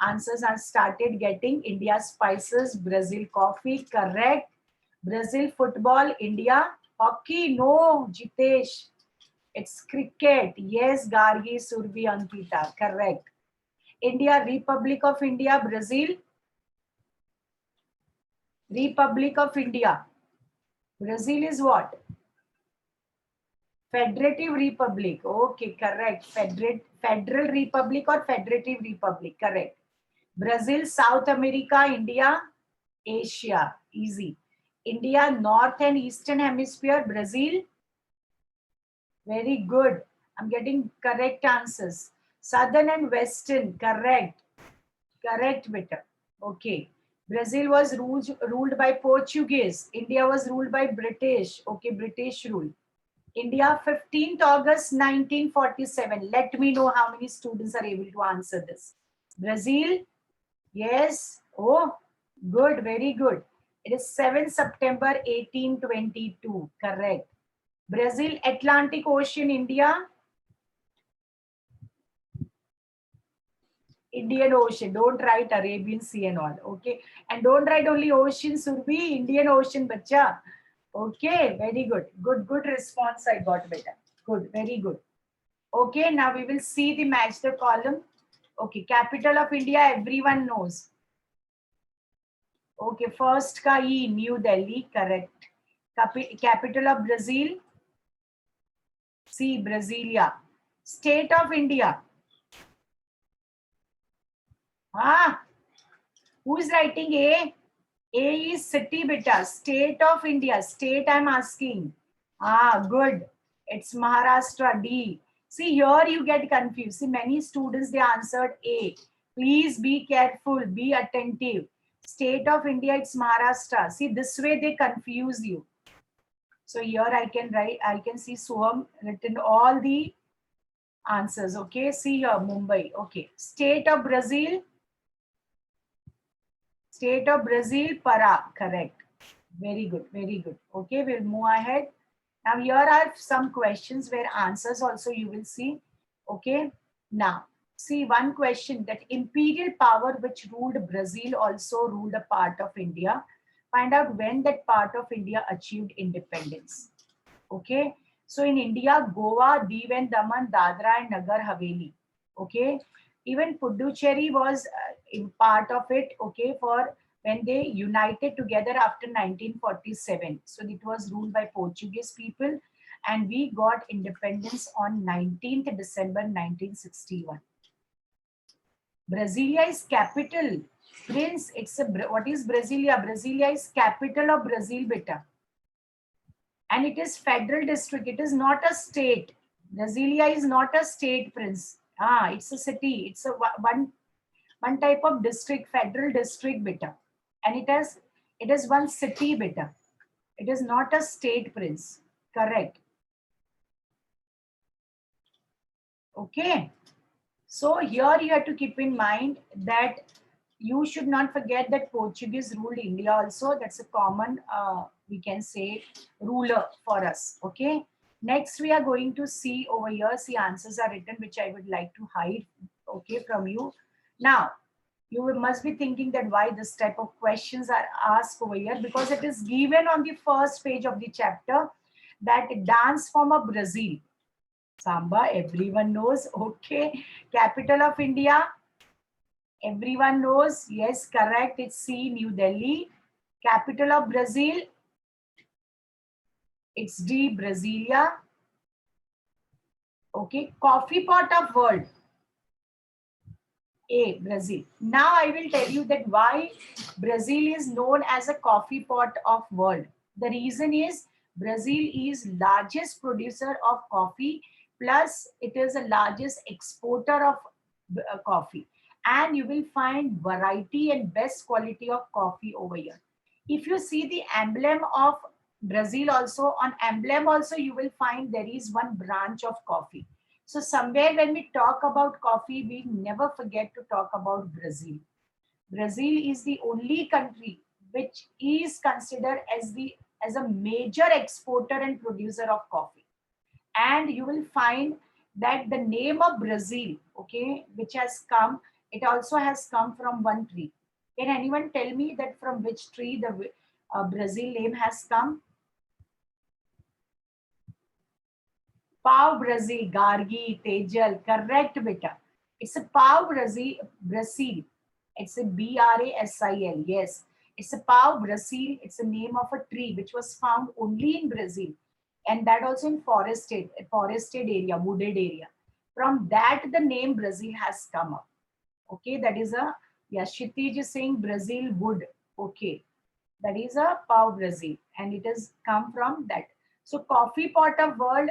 answers are started getting. India spices, Brazil coffee, correct. Brazil football, India hockey, no, Jitesh. It's cricket. Yes, Gargi, Surbi, Ankita, correct. India, Republic of India, Brazil. Republic of India. Brazil is what? Federative Republic. Okay, correct. Federal Republic or Federative Republic. Correct. Brazil, South America, India, Asia. Easy. India, North and Eastern Hemisphere, Brazil. Very good. I'm getting correct answers. Southern and Western. Correct. Correct, beta. Okay. Brazil was ruled by Portuguese. India was ruled by British. Okay, British rule. India, 15th August 1947. Let me know how many students are able to answer this. Brazil, yes. Oh, good, very good. It is 7th September 1822. Correct. Brazil, Atlantic Ocean, India, Indian Ocean. Don't write Arabian Sea and all. Okay. And don't write only Ocean, Surbi, Indian Ocean, bacha. Okay, very good. Good response I got, beta. Good, very good. Okay, now we will see the match the column. Okay, capital of India, everyone knows. Okay, first ka E, New Delhi, correct. Capital of Brazil, C, Brasilia. State of India. Ah, who is writing A? A is city, beta. State of India. State I'm asking. Ah, good. It's Maharashtra. D. See, here you get confused. See, many students, they answered A. Please be careful. Be attentive. State of India, it's Maharashtra. See, this way they confuse you. So here I can write, I can see Suham written all the answers. Okay, see here, Mumbai. Okay. State of Brazil. State of Brazil, Para. Correct. Very good, very good. Okay, we'll move ahead. Now here are some questions where answers also you will see. Okay, now see one question that imperial power which ruled Brazil also ruled a part of India. Find out when that part of India achieved independence. Okay, so in India, Goa, Div and Daman, Dadra and Nagar Haveli. Okay, even Puducherry was in part of it. Okay, for when they united together after 1947. So it was ruled by Portuguese people, and we got independence on 19th December 1961. Brasilia is capital. Prince, it's a what is Brasilia? Brasilia is capital of Brazil, beta. And it is federal district. It is not a state. Brasilia is not a state, Prince. Ah, it's a city. It's a one type of district, federal district, beta. And it is one city, beta. It is not a state, Prince. Correct. Okay. So here you have to keep in mind that you should not forget that Portuguese ruled India also. That's a common, we can say, ruler for us. Okay. Next, we are going to see over here. See, answers are written, which I would like to hide. Okay, from you. Now, you must be thinking that why this type of questions are asked over here, because it is given on the first page of the chapter that dance form of Brazil. Samba, everyone knows. Okay. Capital of India, everyone knows. Yes, correct. It's C, New Delhi. Capital of Brazil, it's D, Brasilia. Okay. Coffee pot of world, A, Brazil. Now I will tell you that why Brazil is known as a coffee pot of world. The reason is Brazil is largest producer of coffee, plus it is the largest exporter of coffee. And you will find variety and best quality of coffee over here. If you see the emblem of Brazil also, on emblem also you will find there is one branch of coffee. So somewhere when we talk about coffee, we never forget to talk about Brazil. Brazil is the only country which is considered as a major exporter and producer of coffee. And you will find that the name of Brazil, okay, which has come, it also has come from one tree. Can anyone tell me that from which tree the Brazil name has come? Pau Brazil, Gargi, Tejal, correct, beta. It's a Pau Brazil, Brazil. It's a Brasil. Yes, it's a Pau Brazil. It's the name of a tree which was found only in Brazil, and that also in forested area, wooded area. From that, the name Brazil has come up. Okay, that is a, yeah. Kshitij is saying Brazil wood. Okay, that is a Pau Brazil, and it has come from that. So coffee pot of world,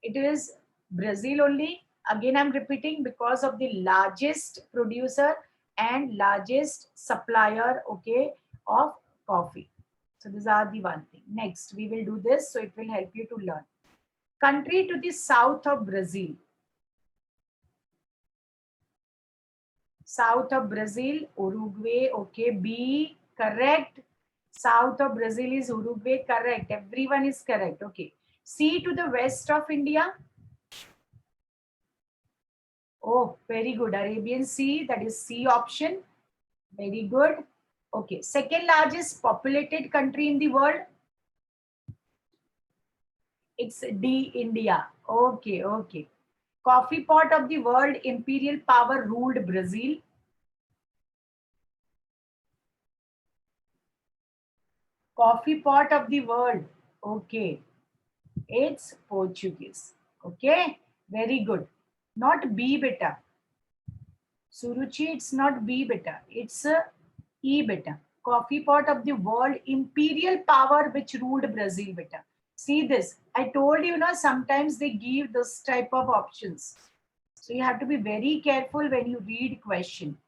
it is Brazil only. Again, I'm repeating because of the largest producer and largest supplier, okay, of coffee. So these are the one thing. Next, we will do this, so it will help you to learn. Country to the south of Brazil. South of Brazil, Uruguay. Okay, B, correct. South of Brazil is Uruguay, correct. Everyone is correct. Okay. C, to the west of India. Oh, very good. Arabian Sea, that is C option. Very good. Okay. Second largest populated country in the world. It's D, India. Okay, okay. Coffee pot of the world, imperial power ruled Brazil. Coffee pot of the world. Okay. It's Portuguese. Okay. Very good. Not B, beta. Suruchi, it's not B, beta. It's E, beta. Coffee pot of the world, imperial power which ruled Brazil, beta. See this. I told you, sometimes they give this type of options. So you have to be very careful when you read question.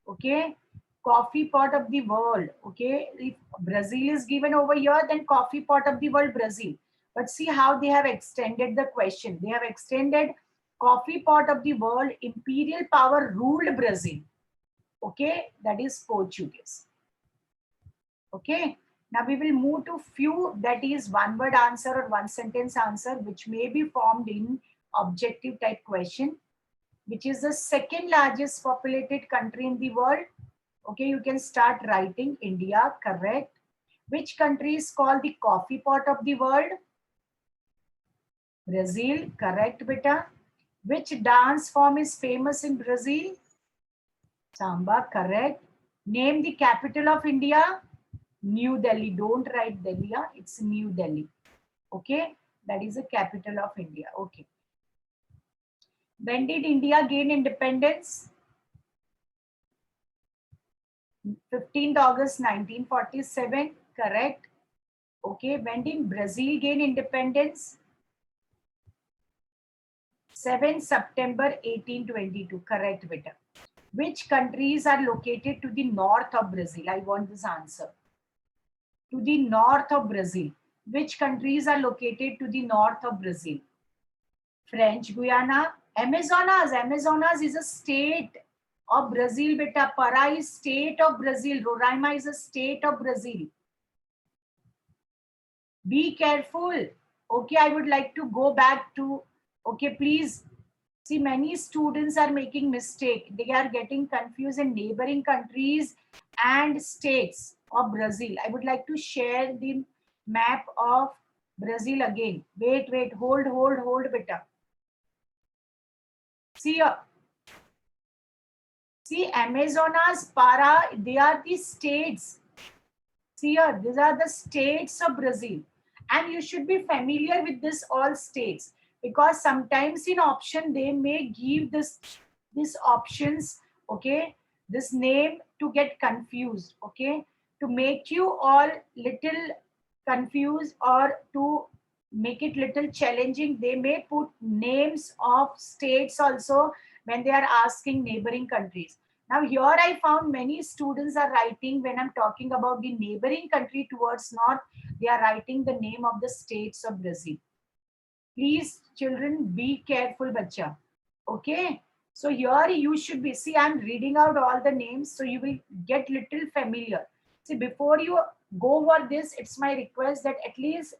Okay. Coffee pot of the world. Okay. If Brazil is given over here, then coffee pot of the world, Brazil. But see how they have extended the question. They have extended coffee pot of the world, imperial power ruled Brazil. Okay. That is Portuguese. Okay. Now we will move to few, that is one word answer or one sentence answer, which may be formed in objective type question. Which is the second largest populated country in the world? Okay, you can start writing. India, correct. Which country is called the coffee pot of the world? Brazil, correct, beta. Which dance form is famous in Brazil? Samba, correct. Name the capital of India? New Delhi. Don't write Delhi, it's New Delhi. Okay, that is the capital of India. Okay. When did India gain independence? 15th August 1947, correct. Okay, when did Brazil gain independence? 7 September 1822, correct, beta. Which countries are located to the north of Brazil? I want this answer. To the north of Brazil. Which countries are located to the north of Brazil? French Guiana. Amazonas. Amazonas is a state of Brazil, beta. Pará is state of Brazil. Roraima is a state of Brazil. Be careful. Okay, I would like to go back to, okay, please. See, many students are making mistake. They are getting confused in neighboring countries and states of Brazil. I would like to share the map of Brazil again. Wait, hold, beta. See here. See, Amazonas, Para, they are the states. See here, these are the states of Brazil. And you should be familiar with this all states, because sometimes in option they may give this options, okay, this name to get confused, okay, to make you all little confused or to make it little challenging, they may put names of states also when they are asking neighboring countries. Now here I found many students are writing, when I'm talking about the neighboring country towards north, they are writing the name of the states of Brazil. Please children, be careful, bacha. Okay. So here you should be, see, I'm reading out all the names so you will get little familiar. See, before you go over this, it's my request that at least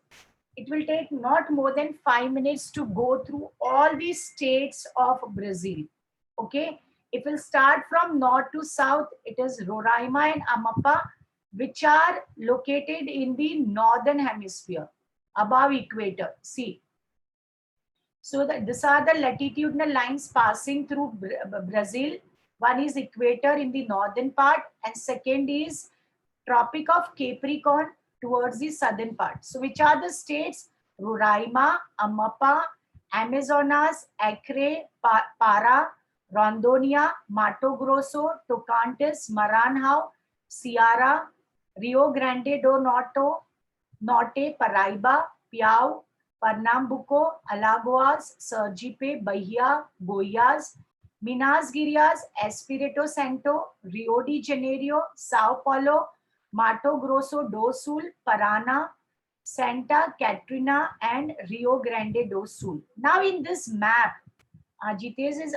it will take not more than 5 minutes to go through all the states of Brazil. Okay. If we'll start from north to south, it is Roraima and Amapá, which are located in the northern hemisphere above equator. See, so that these are the latitudinal lines passing through Brazil. One is equator in the northern part, and second is Tropic of Capricorn towards the southern part. So which are the states? Roraima, Amapá, Amazonas, Acre, Para, Rondônia, Mato Grosso, Tocantins, Maranhão, Ceará, Rio Grande do Norte, Paraíba, Piau, Pernambuco, Alagoas, Sergipe, Bahia, Goiás, Minas Gerais, Espírito Santo, Rio de Janeiro, Sao Paulo, Mato Grosso do Sul, Paraná, Santa Catarina and Rio Grande do Sul. Now in this map, Jitesh is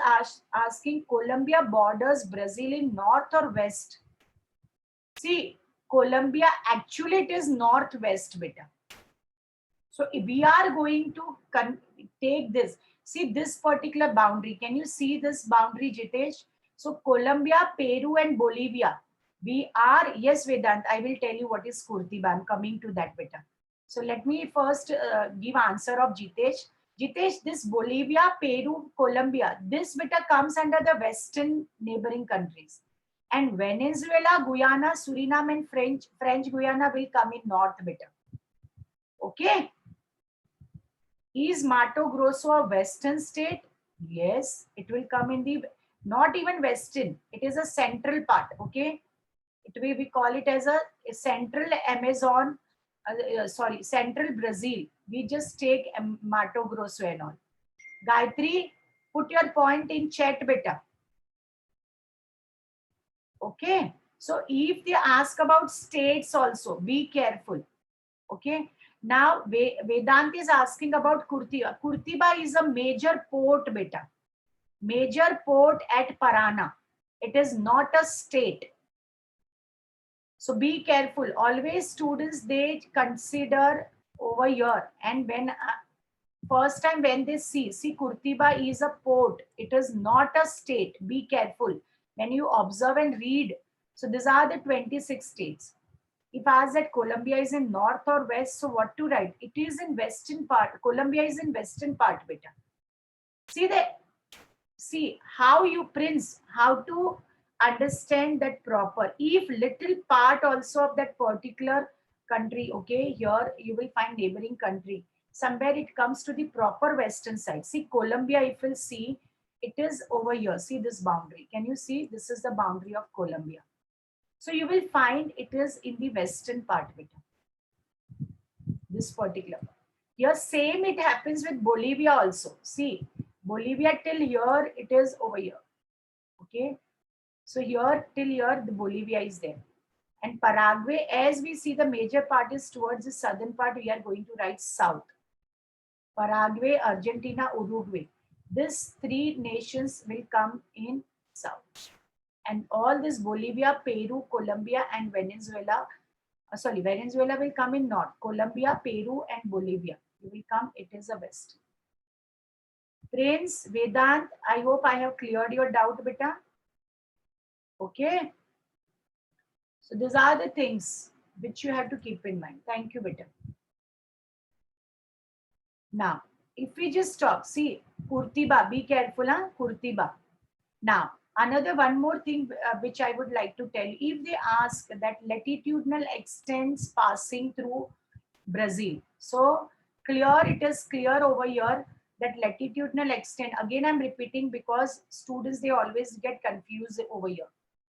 asking Colombia borders Brazil in north or west. See, Colombia actually it is northwest, beta. So if we are going to take this, see this particular boundary. Can you see this boundary, Jitesh? So Colombia, Peru, and Bolivia. We are, yes, Vedant, I will tell you what is Curitiba. I'm coming to that, beta. So let me first give answer of Jitesh. Jitesh, this Bolivia, Peru, Colombia, this beta comes under the western neighboring countries. And Venezuela, Guyana, Suriname, and French Guyana will come in north, beta. Okay. Is Mato Grosso a western state? Yes, it will come in the, not even western, it is a central part. Okay, it will, we call it as a central Amazon, sorry, central Brazil. We just take Mato Grosso and all. Gayatri, put your point in chat, beta. Okay, so if they ask about states also, be careful. Okay, now Vedant is asking about Curitiba. Curitiba is a major port, beta. Major port at Parana. It is not a state. So be careful. Always students, they consider over here. And when first time when they see Curitiba is a port. It is not a state. Be careful. When you observe and read. So these are the 26 states. If asked that Colombia is in north or west, so what to write? It is in western part. Colombia is in western part, beta. See that? See how you prince, how to understand that proper. If little part also of that particular country, okay, here you will find neighboring country. Somewhere it comes to the proper western side. See Colombia, if you'll see, it is over here. See this boundary. Can you see? This is the boundary of Colombia. So you will find it is in the western part of it. This particular. Here same it happens with Bolivia also. See, Bolivia till here it is over here. Okay. So here till here the Bolivia is there. And Paraguay, as we see the major part is towards the southern part, we are going to write south. Paraguay, Argentina, Uruguay. These three nations will come in south. And all this Bolivia, Peru, Colombia, and Venezuela. Sorry, Venezuela will come in north. Colombia, Peru, and Bolivia will come. It is a west. Prince, Vedant, I hope I have cleared your doubt, beta. Okay. So these are the things which you have to keep in mind. Thank you, beta. Now, if we just talk, see, Curitiba, be careful, huh? Curitiba. Now, another one more thing which I would like to tell you, if they ask that latitudinal extents passing through Brazil. So clear, it is clear over here that latitudinal extent, again I'm repeating because students, they always get confused over here.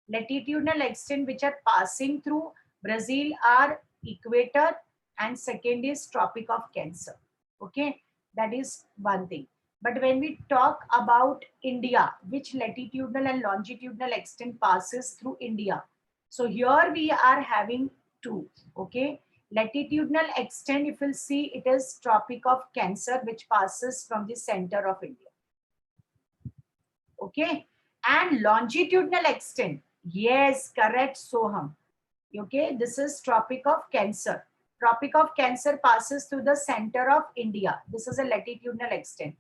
Latitudinal extent which are passing through Brazil are equator and second is Tropic of Cancer. Okay, that is one thing. But when we talk about India, which latitudinal and longitudinal extent passes through India. So here we are having two, okay. Latitudinal extent, if you'll see, it is Tropic of Cancer, which passes from the center of India. Okay. And longitudinal extent, yes, correct, Soham. Okay, this is Tropic of Cancer. Tropic of Cancer passes through the center of India. This is a latitudinal extent.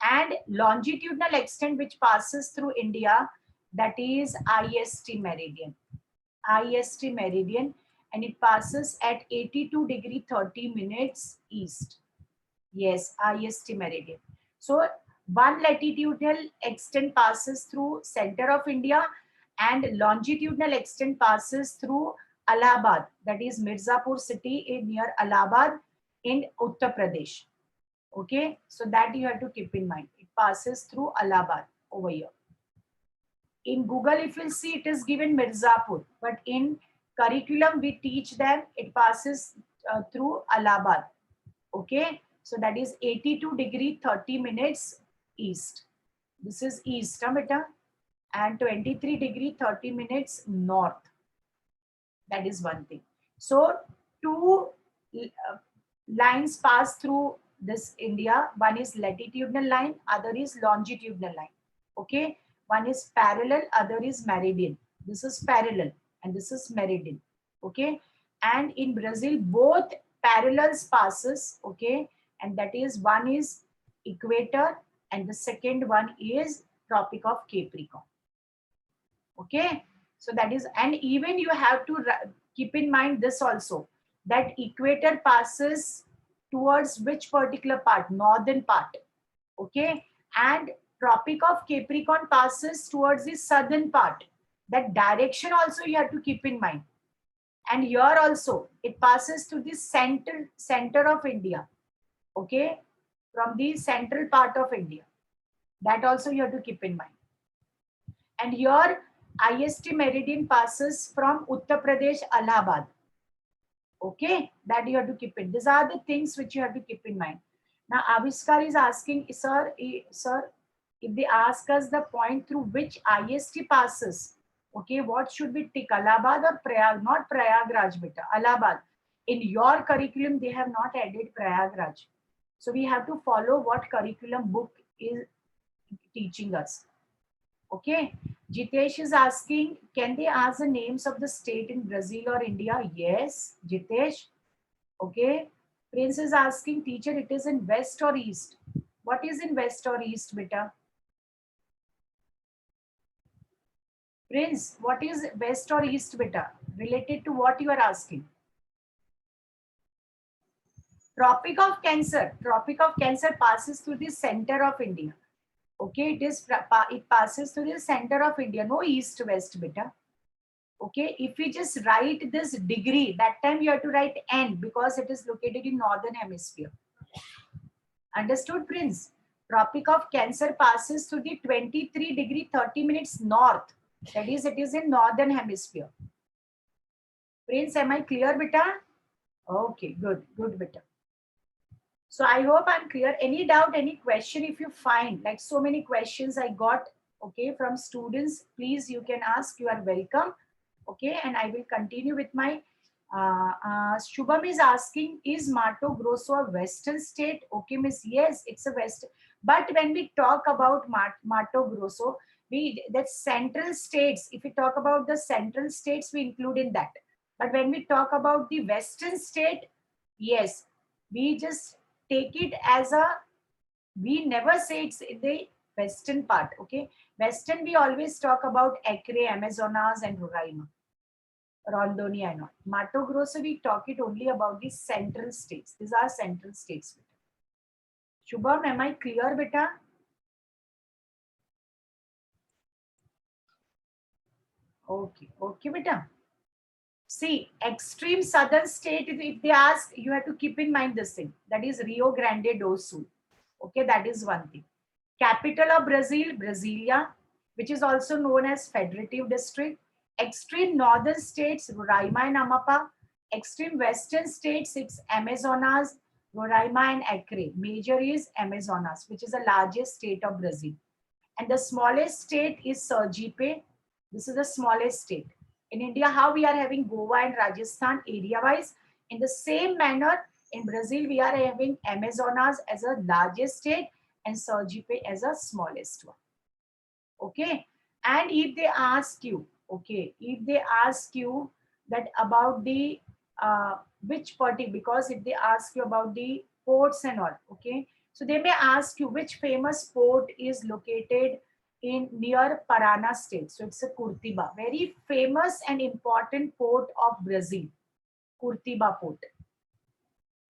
And longitudinal extent which passes through India, that is IST meridian. IST meridian, and it passes at 82 degree 30 minutes east. Yes, IST meridian. So one latitudinal extent passes through center of India and longitudinal extent passes through Allahabad, that is Mirzapur city in near Allahabad in Uttar Pradesh. Okay, so that you have to keep in mind. It passes through Allahabad over here. In Google, if you see, it is given Mirzapur, but in curriculum we teach them it passes through Allahabad. Okay, so that is 82 degree 30 minutes east. This is east, beta, and 23 degree 30 minutes north. That is one thing. So two lines pass through this India. One is latitudinal line, other is longitudinal line. Okay, one is parallel, other is meridian. This is parallel and this is meridian. Okay, and in Brazil both parallels passes. Okay, and that is one is equator and the second one is Tropic of Capricorn. Okay, so that is, and even you have to keep in mind this also, that equator passes towards which particular part, northern part. Okay, and Tropic of Capricorn passes towards the southern part. That direction also you have to keep in mind. And here also it passes to the center of India. Okay, from the central part of India. That also you have to keep in mind. And here IST meridian passes from Uttar Pradesh, Allahabad. Okay, that you have to keep in. These are the things which you have to keep in mind. Now, Aviskar is asking, sir, if they ask us the point through which IST passes, okay, what should we tick? Allahabad or Prayag? Not Prayagraj, beta. Allahabad. In your curriculum, they have not added Prayagraj. So we have to follow what curriculum book is teaching us. Okay, Jitesh is asking, can they ask the names of the state in Brazil or India? Yes, Jitesh. Okay, Prince is asking, teacher, it is in west or east? What is in west or east, beta? Prince, what is west or east, beta? Related to what you are asking? Tropic of Cancer. Tropic of Cancer passes through the center of India. Okay, it passes through the center of India. No east west, beta. Okay, if we just write this degree, that time you have to write N because it is located in northern hemisphere. Understood, Prince? Tropic of Cancer passes through the 23 degree 30 minutes north. That is, it is in northern hemisphere. Prince, am I clear, beta? Okay, good, good, beta. So I hope I'm clear. Any doubt, any question, if you find, like so many questions I got, okay, from students, please, you can ask, you are welcome. Okay, and I will continue with my, Shubham is asking, is Mato Grosso a western state? Okay, miss, yes, it's a west. But when we talk about Mato Grosso, that central states, if we talk about the central states, we include in that. But when we talk about the western state, yes, we just take it as a, we never say it's the western part. Okay, western we always talk about Acre, Amazonas and Roraima, Rondonia and all. Mato Grosso we talk it only about the central states. These are central states. Shubham, am I clear, beta? Okay, okay, beta. See, extreme southern state, if they ask, you have to keep in mind this thing. That is Rio Grande do Sul. Okay, that is one thing. Capital of Brazil, Brasilia, which is also known as Federative District. Extreme northern states, Roraima and Amapá. Extreme western states, it's Amazonas, Roraima and Acre. Major is Amazonas, which is the largest state of Brazil. And the smallest state is Sergipe. This is the smallest state. In India, how we are having Goa and Rajasthan area-wise, in the same manner, in Brazil, we are having Amazonas as a largest state and Sergipe as a smallest one. Okay. And if they ask you, okay, if they ask you that about the which party, because if they ask you about the ports and all, okay, so they may ask you which famous port is located in near Parana state. So it's a Curitiba, very famous and important port of Brazil, Curitiba port.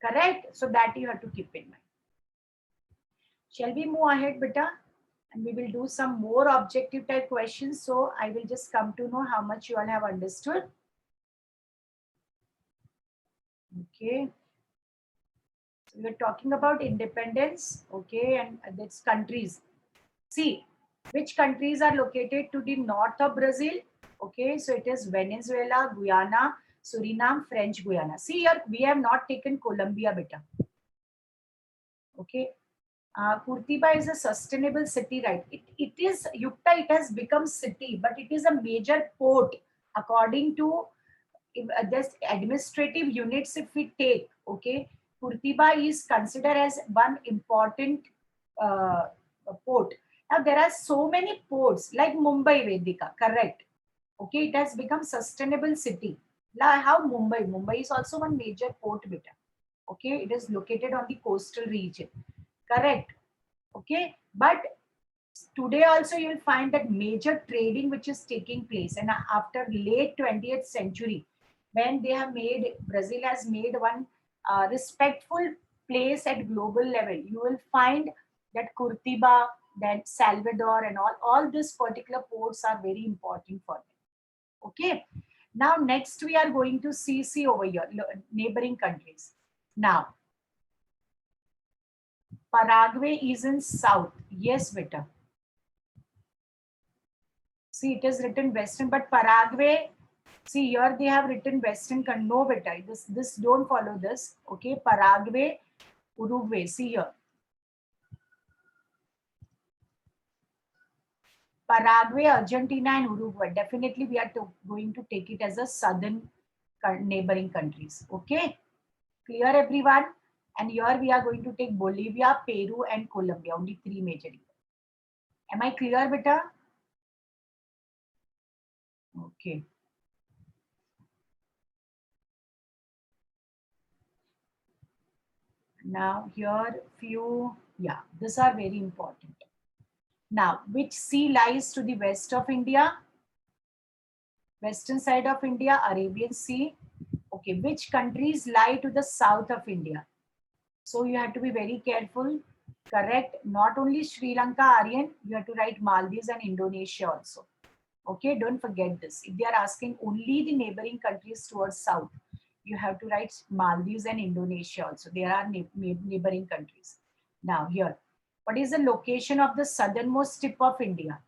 Correct? So that you have to keep in mind. Shall we move ahead, beta? And we will do some more objective type questions. So I will just come to know how much you all have understood. Okay. So we are talking about independence. Okay. And that's countries. See, which countries are located to the north of Brazil? Okay. So it is Venezuela, Guyana, Suriname, French Guiana. See here, we have not taken Colombia, beta. Okay. Curitiba is a sustainable city, right? It is Yukta, it has become city, but it is a major port according to this administrative units if we take, okay? Curitiba is considered as one important uh, port. Now there are so many ports like Mumbai Vedika, correct? Okay, it has become sustainable city. Like how Mumbai is also one major port, beta. Okay, it is located on the coastal region, correct? Okay, but today also you will find that major trading which is taking place, and after late 20th century, when they have made, Brazil has made one respectful place at global level, you will find that Curitiba, that Salvador and all these particular ports are very important for them. Okay, now next we are going to see over here neighboring countries. Now Paraguay is in south, yes beta. See, it is written Western, but Paraguay, see here they have written Western. No, beta. This don't follow this. Okay, Paraguay, Uruguay. See here, Paraguay, Argentina, and Uruguay. Definitely, we are going to take it as a southern neighboring countries. Okay, clear everyone. And here we are going to take Bolivia, Peru, and Colombia. Only three major. Am I clear, beta? Okay. Now here few, yeah, these are very important. Now, which sea lies to the west of India? Western side of India, Arabian Sea. Okay, which countries lie to the south of India? So you have to be very careful. Correct. Not only Sri Lanka, Aryan, you have to write Maldives and Indonesia also. Okay, don't forget this. If they are asking only the neighboring countries towards south, you have to write Maldives and Indonesia also. There are neighboring countries. Now here, what is the location of the southernmost tip of India?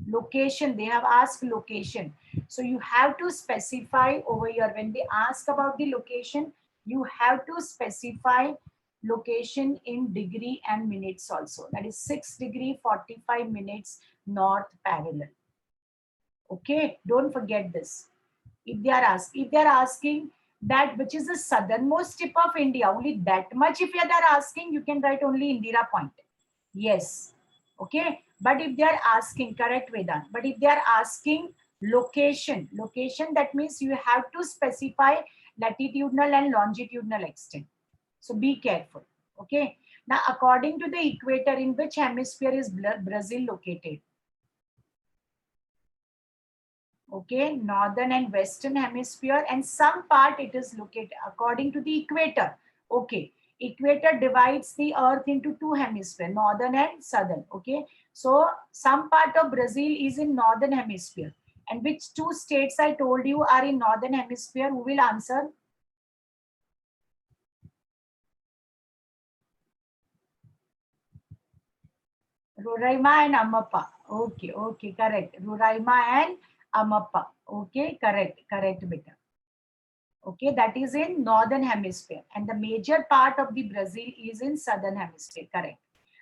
Location, they have asked location. So you have to specify over here. When they ask about the location, you have to specify location in degree and minutes also. That is 6 degree 45 minutes north parallel. Okay, don't forget this. If they are asking that which is the southernmost tip of India, only that much if they are asking, you can write only Indira Point. Yes. Okay. But if they are asking, correct Vedant, but if they are asking location, that means you have to specify latitudinal and longitudinal extent. So be careful. Okay. Now, according to the equator, in which hemisphere is Brazil located? Okay, northern and western hemisphere, and some part it is located according to the equator. Okay, equator divides the earth into two hemispheres, northern and southern. Okay, so some part of Brazil is in northern hemisphere, and which two states I told you are in northern hemisphere? Who will answer? Roraima and Amapá. Okay, okay, correct. Roraima and Amapá. Okay, correct beta. Okay, that is in northern hemisphere, and the major part of the Brazil is in southern hemisphere, correct?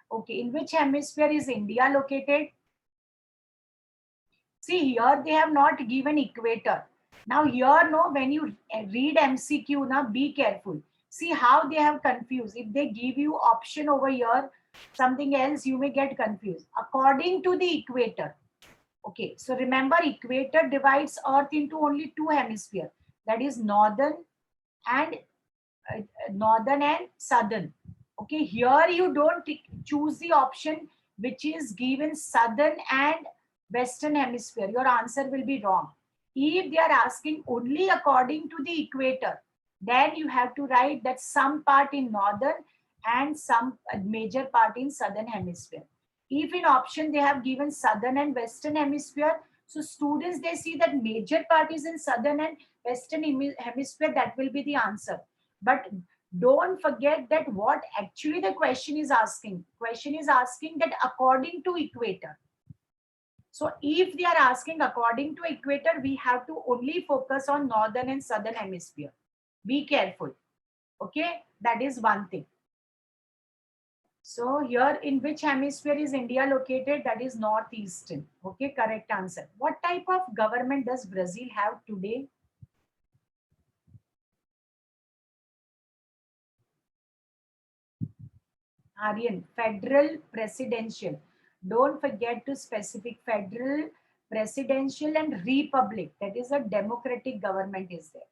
Okay, in which hemisphere is India located? See, here they have not given equator. Now here, no, when you read MCQ, now be careful. See how they have confused. If they give you option over here, something else, you may get confused. According to the equator. Okay, so remember, equator divides earth into only two hemispheres, that is and northern and southern. Okay, here you don't choose the option which is given southern and western hemisphere. Your answer will be wrong. If they are asking only according to the equator, then you have to write that some part in northern and some major part in southern hemisphere. If in option they have given southern and western hemisphere, so students, they see that major part is in southern and western hemisphere, that will be the answer. But don't forget that what actually the question is asking. Question is asking that according to equator. So if they are asking according to equator, we have to only focus on northern and southern hemisphere. Be careful. Okay, that is one thing. So here, in which hemisphere is India located? That is northeastern. Okay, correct answer. What type of government does Brazil have today? Aryan, federal presidential. Don't forget to specific federal, presidential and republic. That is a democratic government is there.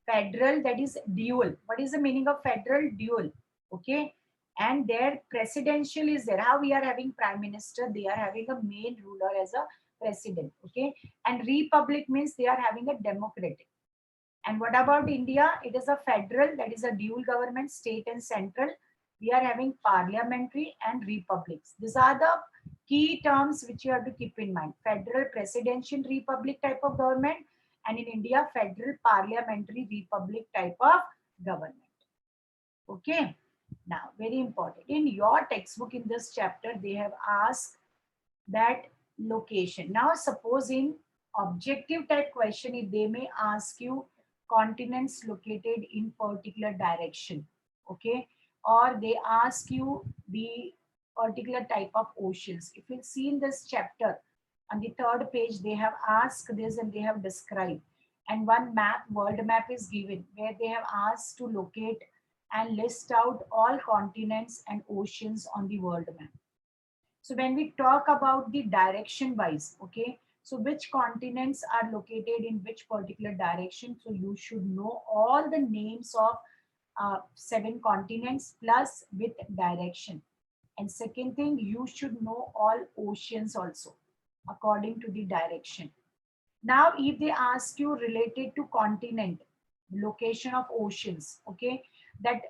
Federal, that is dual. What is the meaning of federal? Dual. Okay. And their presidential is there. How we are having prime minister, they are having a main ruler as a president. Okay. And republic means they are having a democratic. And what about India? It is a federal, that is a dual government, state and central. We are having parliamentary and republics. These are the key terms which you have to keep in mind. Federal, presidential, republic type of government, and in India, federal, parliamentary, republic type of government. Okay. Now, very important. In your textbook in this chapter, they have asked that location. Now, suppose in objective type question, if they may ask you continents located in particular direction, okay, or they ask you the particular type of oceans. If you see in this chapter, on the third page, they have asked this and they have described. And one map, world map is given where they have asked to locate and list out all continents and oceans on the world map. So when we talk about the direction wise, okay, so which continents are located in which particular direction? So you should know all the names of 7 continents plus with direction. And second thing, you should know all oceans also according to the direction. Now, if they ask you related to continent, location of oceans, okay, that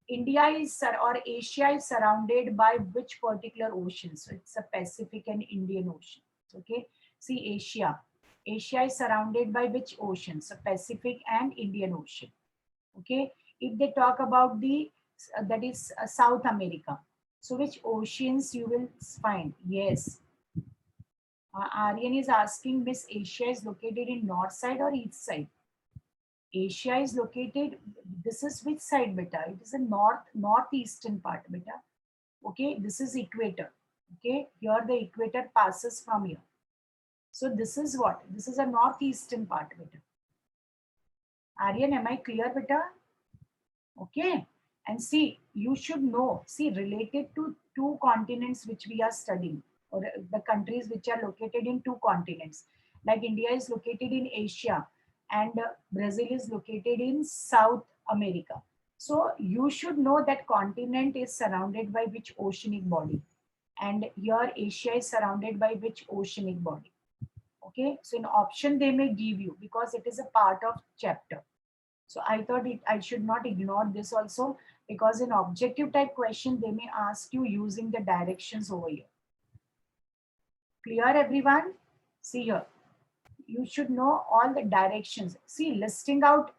India is or Asia is surrounded by which particular ocean? So it's a Pacific and Indian Ocean. Okay. See Asia. Asia is surrounded by which ocean? So Pacific and Indian Ocean. Okay. If they talk about the that is South America. So which oceans you will find? Yes. Aryan is asking, Miss Asia is located in north side or east side? Asia is located, this is which side beta? It is a northeastern part beta. Okay, this is equator. Okay, here the equator passes from here. So this is what? This is a northeastern part beta. Aryan, am I clear beta? Okay, and see, you should know, see, related to 2 continents which we are studying, or the countries which are located in 2 continents, like India is located in Asia and Brazil is located in South America. So you should know that continent is surrounded by which oceanic body, and here Asia is surrounded by which oceanic body. Okay, so in option they may give you because it is a part of chapter. So I thought I should not ignore this also, because in objective type question, they may ask you using the directions over here. Clear everyone? See here. You should know all the directions. See, listing out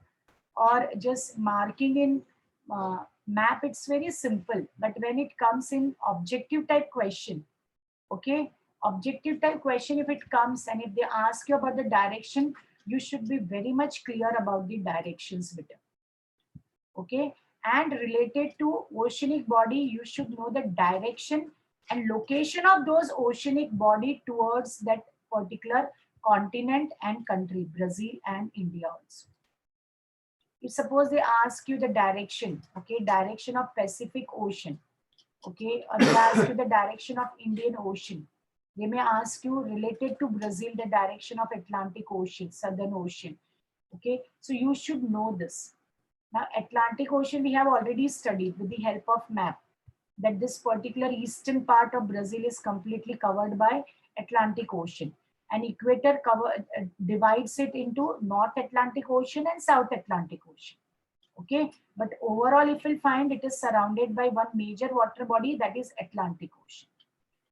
or just marking in map, it's very simple. But when it comes in objective type question, okay, objective type question, if it comes and if they ask you about the direction, you should be very much clear about the directions with it. Okay, and related to oceanic body, you should know the direction and location of those oceanic body towards that particular continent and country, Brazil and India also. If suppose they ask you the direction, okay, direction of Pacific Ocean, okay, or they ask you the direction of Indian Ocean, they may ask you related to Brazil, the direction of Atlantic Ocean, Southern Ocean. Okay, so you should know this. Now, Atlantic Ocean, we have already studied with the help of map that this particular eastern part of Brazil is completely covered by Atlantic Ocean, and equator divides it into North Atlantic Ocean and South Atlantic Ocean. Okay, but overall, if you'll find, it is surrounded by one major water body, that is Atlantic Ocean.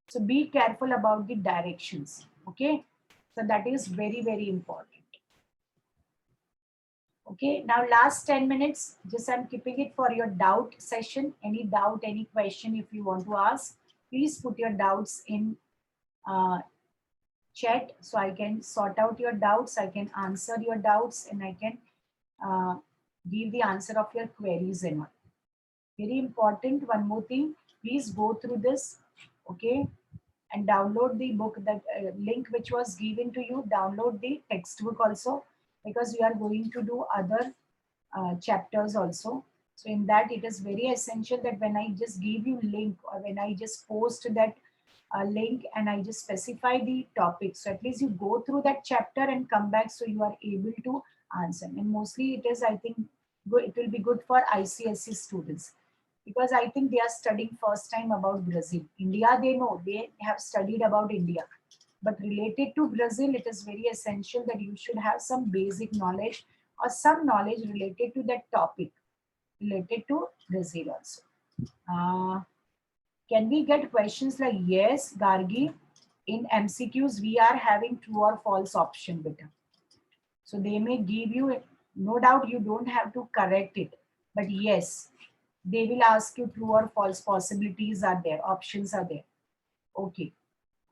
So be careful about the directions. Okay, so that is very, very important. Okay, now last 10 minutes, just I'm keeping it for your doubt session. Any doubt, any question if you want to ask, please put your doubts in chat so I can sort out your doubts, I can answer your doubts, and I can give the answer of your queries and all. Very important, one more thing, please go through this, okay, and download the book, that link which was given to you, download the textbook also, because we are going to do other chapters also. So in that, it is very essential that when I just give you link, or when I just post that link and I just specify the topic, so at least you go through that chapter and come back, so you are able to answer. And mostly it is, I think, good, it will be good for ICSE students, because I think they are studying first time about Brazil. India, they know, they have studied about India. But related to Brazil, it is very essential that you should have some basic knowledge or some knowledge related to that topic, related to Brazil also. Uh, can we get questions like, yes, Gargi, in MCQs, we are having true or false option, beta. So they may give you, no doubt you don't have to correct it, but yes, they will ask you true or false, possibilities are there, options are there. Okay.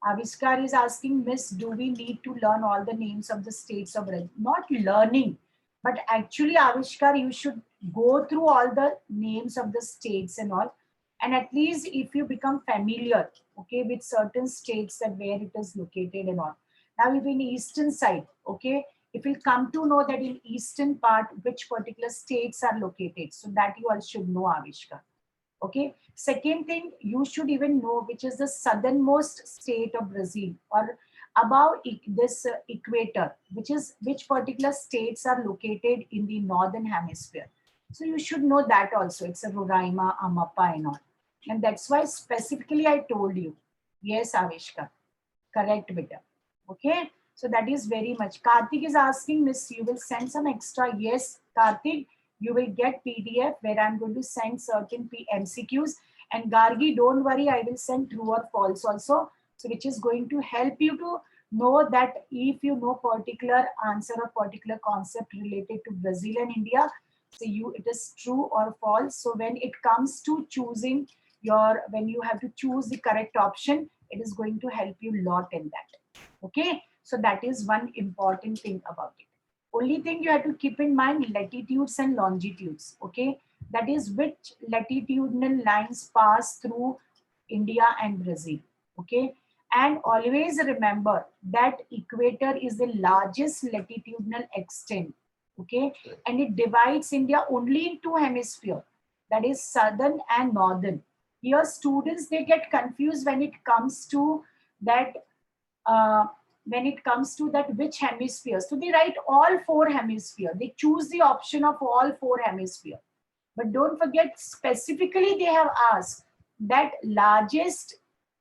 Avishkar is asking, Miss, do we need to learn all the names of the states of Brazil? Not learning, but actually, Avishkar, you should go through all the names of the states and all. And at least if you become familiar, okay, with certain states and where it is located and all. Now, if in eastern side, okay, if you come to know that in eastern part, which particular states are located, so that you all should know, Avishkar. Okay. Second thing, you should even know which is the southernmost state of Brazil, or above this equator, which particular states are located in the northern hemisphere. So you should know that also. It's a Roraima, Amapá, and all. And that's why specifically I told you. Yes, Avishka. Correct, beta. Okay. So that is very much. Karthik is asking, Miss, you will send some extra. Yes, Karthik, you will get PDF where I'm going to send certain MCQs. And Gargi, don't worry, I will send true or false also. So which is going to help you to know that if you know particular answer or particular concept related to Brazil and India, so it is true or false. So when it comes to choosing when you have to choose the correct option, it is going to help you a lot in that. Okay. So that is one important thing about it. Only thing you have to keep in mind, latitudes and longitudes. Okay. That is which latitudinal lines pass through India and Brazil. Okay. And always remember that equator is the largest latitudinal extent. Okay. And it divides India only in two hemispheres. That is southern and northern. Here students, they get confused when it comes to that uh, which hemisphere. So they write all four hemisphere. They choose the option of all four hemisphere. But don't forget, specifically they have asked that largest,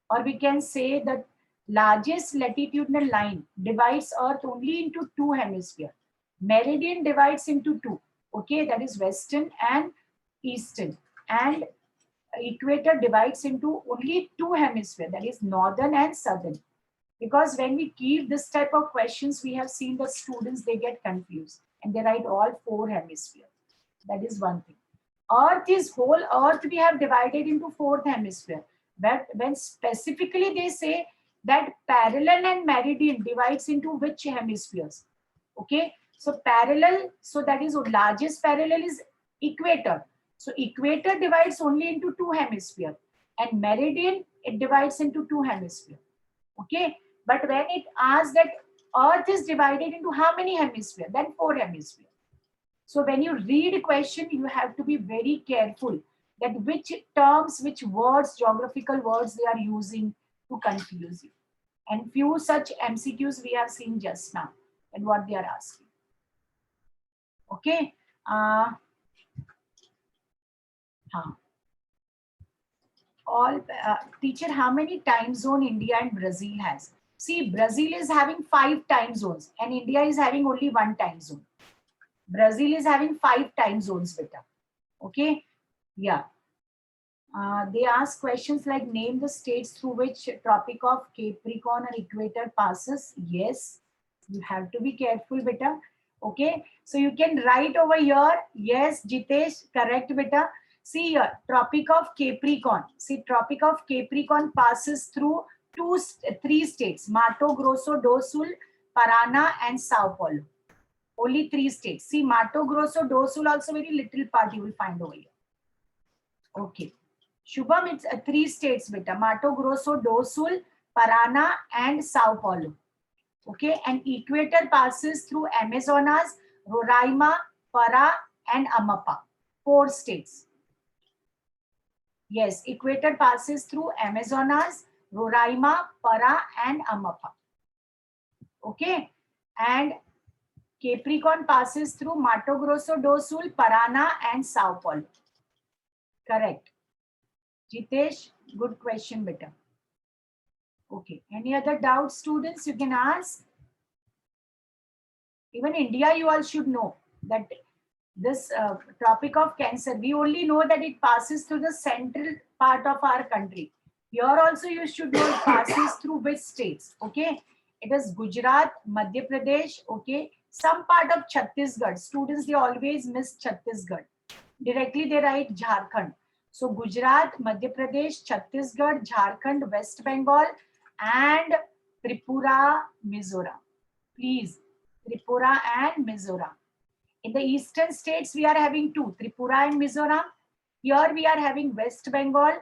or we can say that largest latitudinal line divides Earth only into two hemisphere. Meridian divides into two. Okay, that is western and eastern. And equator divides into only two hemisphere, that is northern and southern. Because when we give this type of questions, we have seen the students, they get confused and they write all four hemisphere. That is one thing. Earth is whole earth we have divided into fourth hemisphere. But when specifically they say that parallel and meridian divides into which hemispheres? Okay, so parallel, so that is largest parallel is equator. So equator divides only into two hemisphere, and meridian, it divides into two hemisphere. Okay, but when it asks that Earth is divided into how many hemisphere, then four hemisphere. So when you read a question, you have to be very careful that which terms, which words, geographical words they are using to confuse you. And few such MCQs we have seen just now and what they are asking. Okay. Teacher, how many time zone India and Brazil has? See, Brazil is having 5 time zones and India is having only 1 time zone. Brazil is having 5 time zones, beta. Okay. Yeah. They ask questions like, name the states through which Tropic of Capricorn or equator passes. Yes, you have to be careful, beta. Okay, so you can write over here. Yes, Jitesh, correct, beta. See here, Tropic of Capricorn. See, Tropic of Capricorn passes through three states: Mato Grosso do Sul, Paraná, and Sao Paulo. Only 3 states. See, Mato Grosso do Sul also very little part you will find over here. Okay. Shubham, it's 3 states, beta. Mato Grosso do Sul, Paraná, and Sao Paulo. Okay, and equator passes through Amazonas, Roraima, Pará, and Amapá. 4 states. Yes, equator passes through Amazonas, Roraima, Para, and Amapá. Okay, and Capricorn passes through Mato Grosso do Sul, Paraná, and Sao Paulo. Correct. Jitesh, good question, beta. Okay, any other doubts, students, you can ask? Even India, you all should know that this Tropic of Cancer, we only know that it passes through the central part of our country. Here also you should know it passes through which states. Okay, it is Gujarat, Madhya Pradesh. Okay, some part of Chhattisgarh. Students, they always miss Chhattisgarh. Directly they write Jharkhand. So Gujarat, Madhya Pradesh, Chhattisgarh, Jharkhand, West Bengal, and Tripura, Mizoram. Please, Tripura and Mizoram. In the eastern states, we are having two, Tripura and Mizoram. Here we are having West Bengal.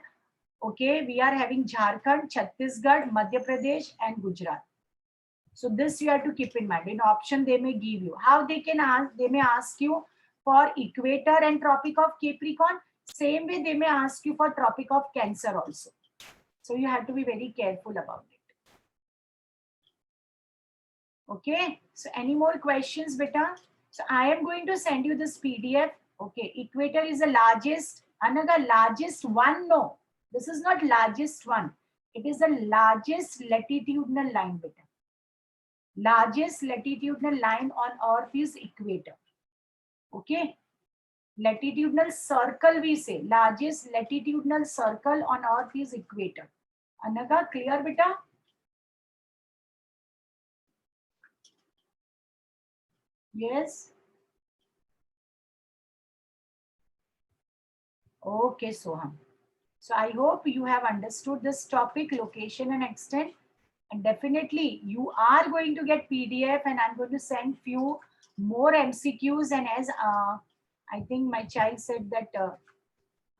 Okay, we are having Jharkhand, Chhattisgarh, Madhya Pradesh, and Gujarat. So this you have to keep in mind. In option, they may give you. How they can ask? They may ask you for equator and Tropic of Capricorn. Same way, they may ask you for Tropic of Cancer also. So you have to be very careful about it. Okay, so any more questions, beta? So I am going to send you this PDF. Okay, equator is the largest, another largest one. No, this is not largest one. It is the largest latitudinal line, beta. Largest latitudinal line on earth is equator. Okay, latitudinal circle we say. Largest latitudinal circle on earth is equator. Anaga, clear, beta? Yes. Okay, Soham. So I hope you have understood this topic, location and extent. And definitely you are going to get PDF, and I'm going to send few more MCQs. And as I think my child said that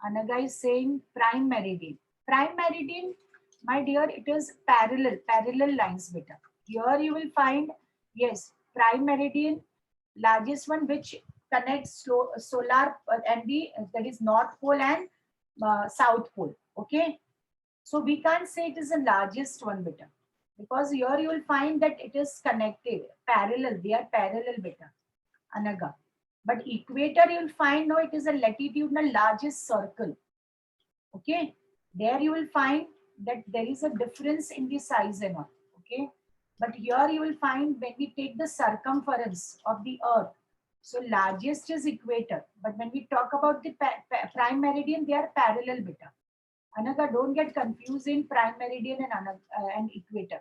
Anaga is saying prime meridian. Prime meridian, my dear, it is parallel lines, beta. Here you will find, yes, prime meridian, largest one which connects solar and that is North Pole and South Pole. Okay, so we can't say it is the largest one, beta, because here you will find that it is connected, parallel. They are parallel, beta, Anaga. But equator, you'll find, no, it is a latitudinal largest circle. Okay, there you will find that there is a difference in the size and all. Okay, but here you will find when we take the circumference of the earth, so largest is equator, but when we talk about the prime meridian, they are parallel, beta. Another, don't get confused in prime meridian and equator.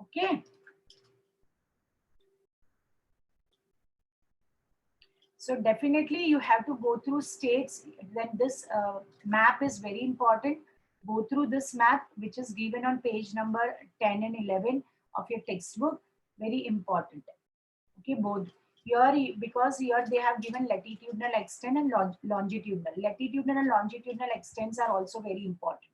Okay. So definitely you have to go through states. Then this map is very important. Go through this map, which is given on page number 10 and 11 of your textbook. Very important. Okay, both. Here, because here they have given latitudinal extent and longitudinal. Latitudinal and longitudinal extents are also very important.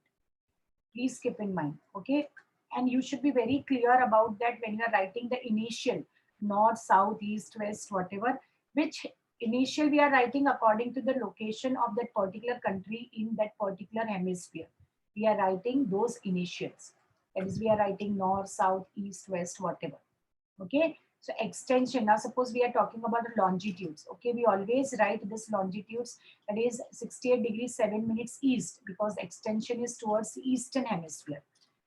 Please keep in mind. Okay, and you should be very clear about that when you are writing the initial, north, south, east, west, whatever, which initial we are writing according to the location of that particular country in that particular hemisphere. We are writing those initials. That is, we are writing north, south, east, west, whatever. Okay, so extension. Now suppose we are talking about the longitudes. Okay, we always write this longitudes, that is 68 degrees 7 minutes east, because extension is towards the eastern hemisphere.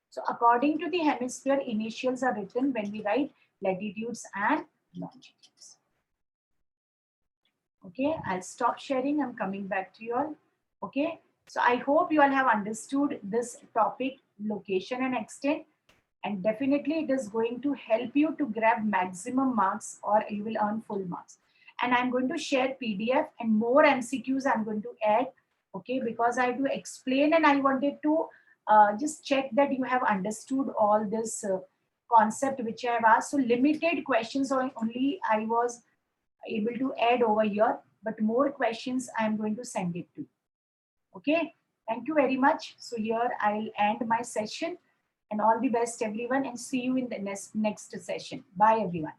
So according to the hemisphere, initials are written when we write latitudes and longitudes. Okay, I'll stop sharing. I'm coming back to you all. Okay, so I hope you all have understood this topic, location and extent. And definitely it is going to help you to grab maximum marks, or you will earn full marks. And I'm going to share PDF and more MCQs I'm going to add. Okay, because I have to explain, and I wanted to just check that you have understood all this concept which I have asked. So limited questions only I was able to add over here, but more questions I'm going to send it to you. Okay, thank you very much. So here I'll end my session. And all the best, everyone, and see you in the next session. Bye, everyone.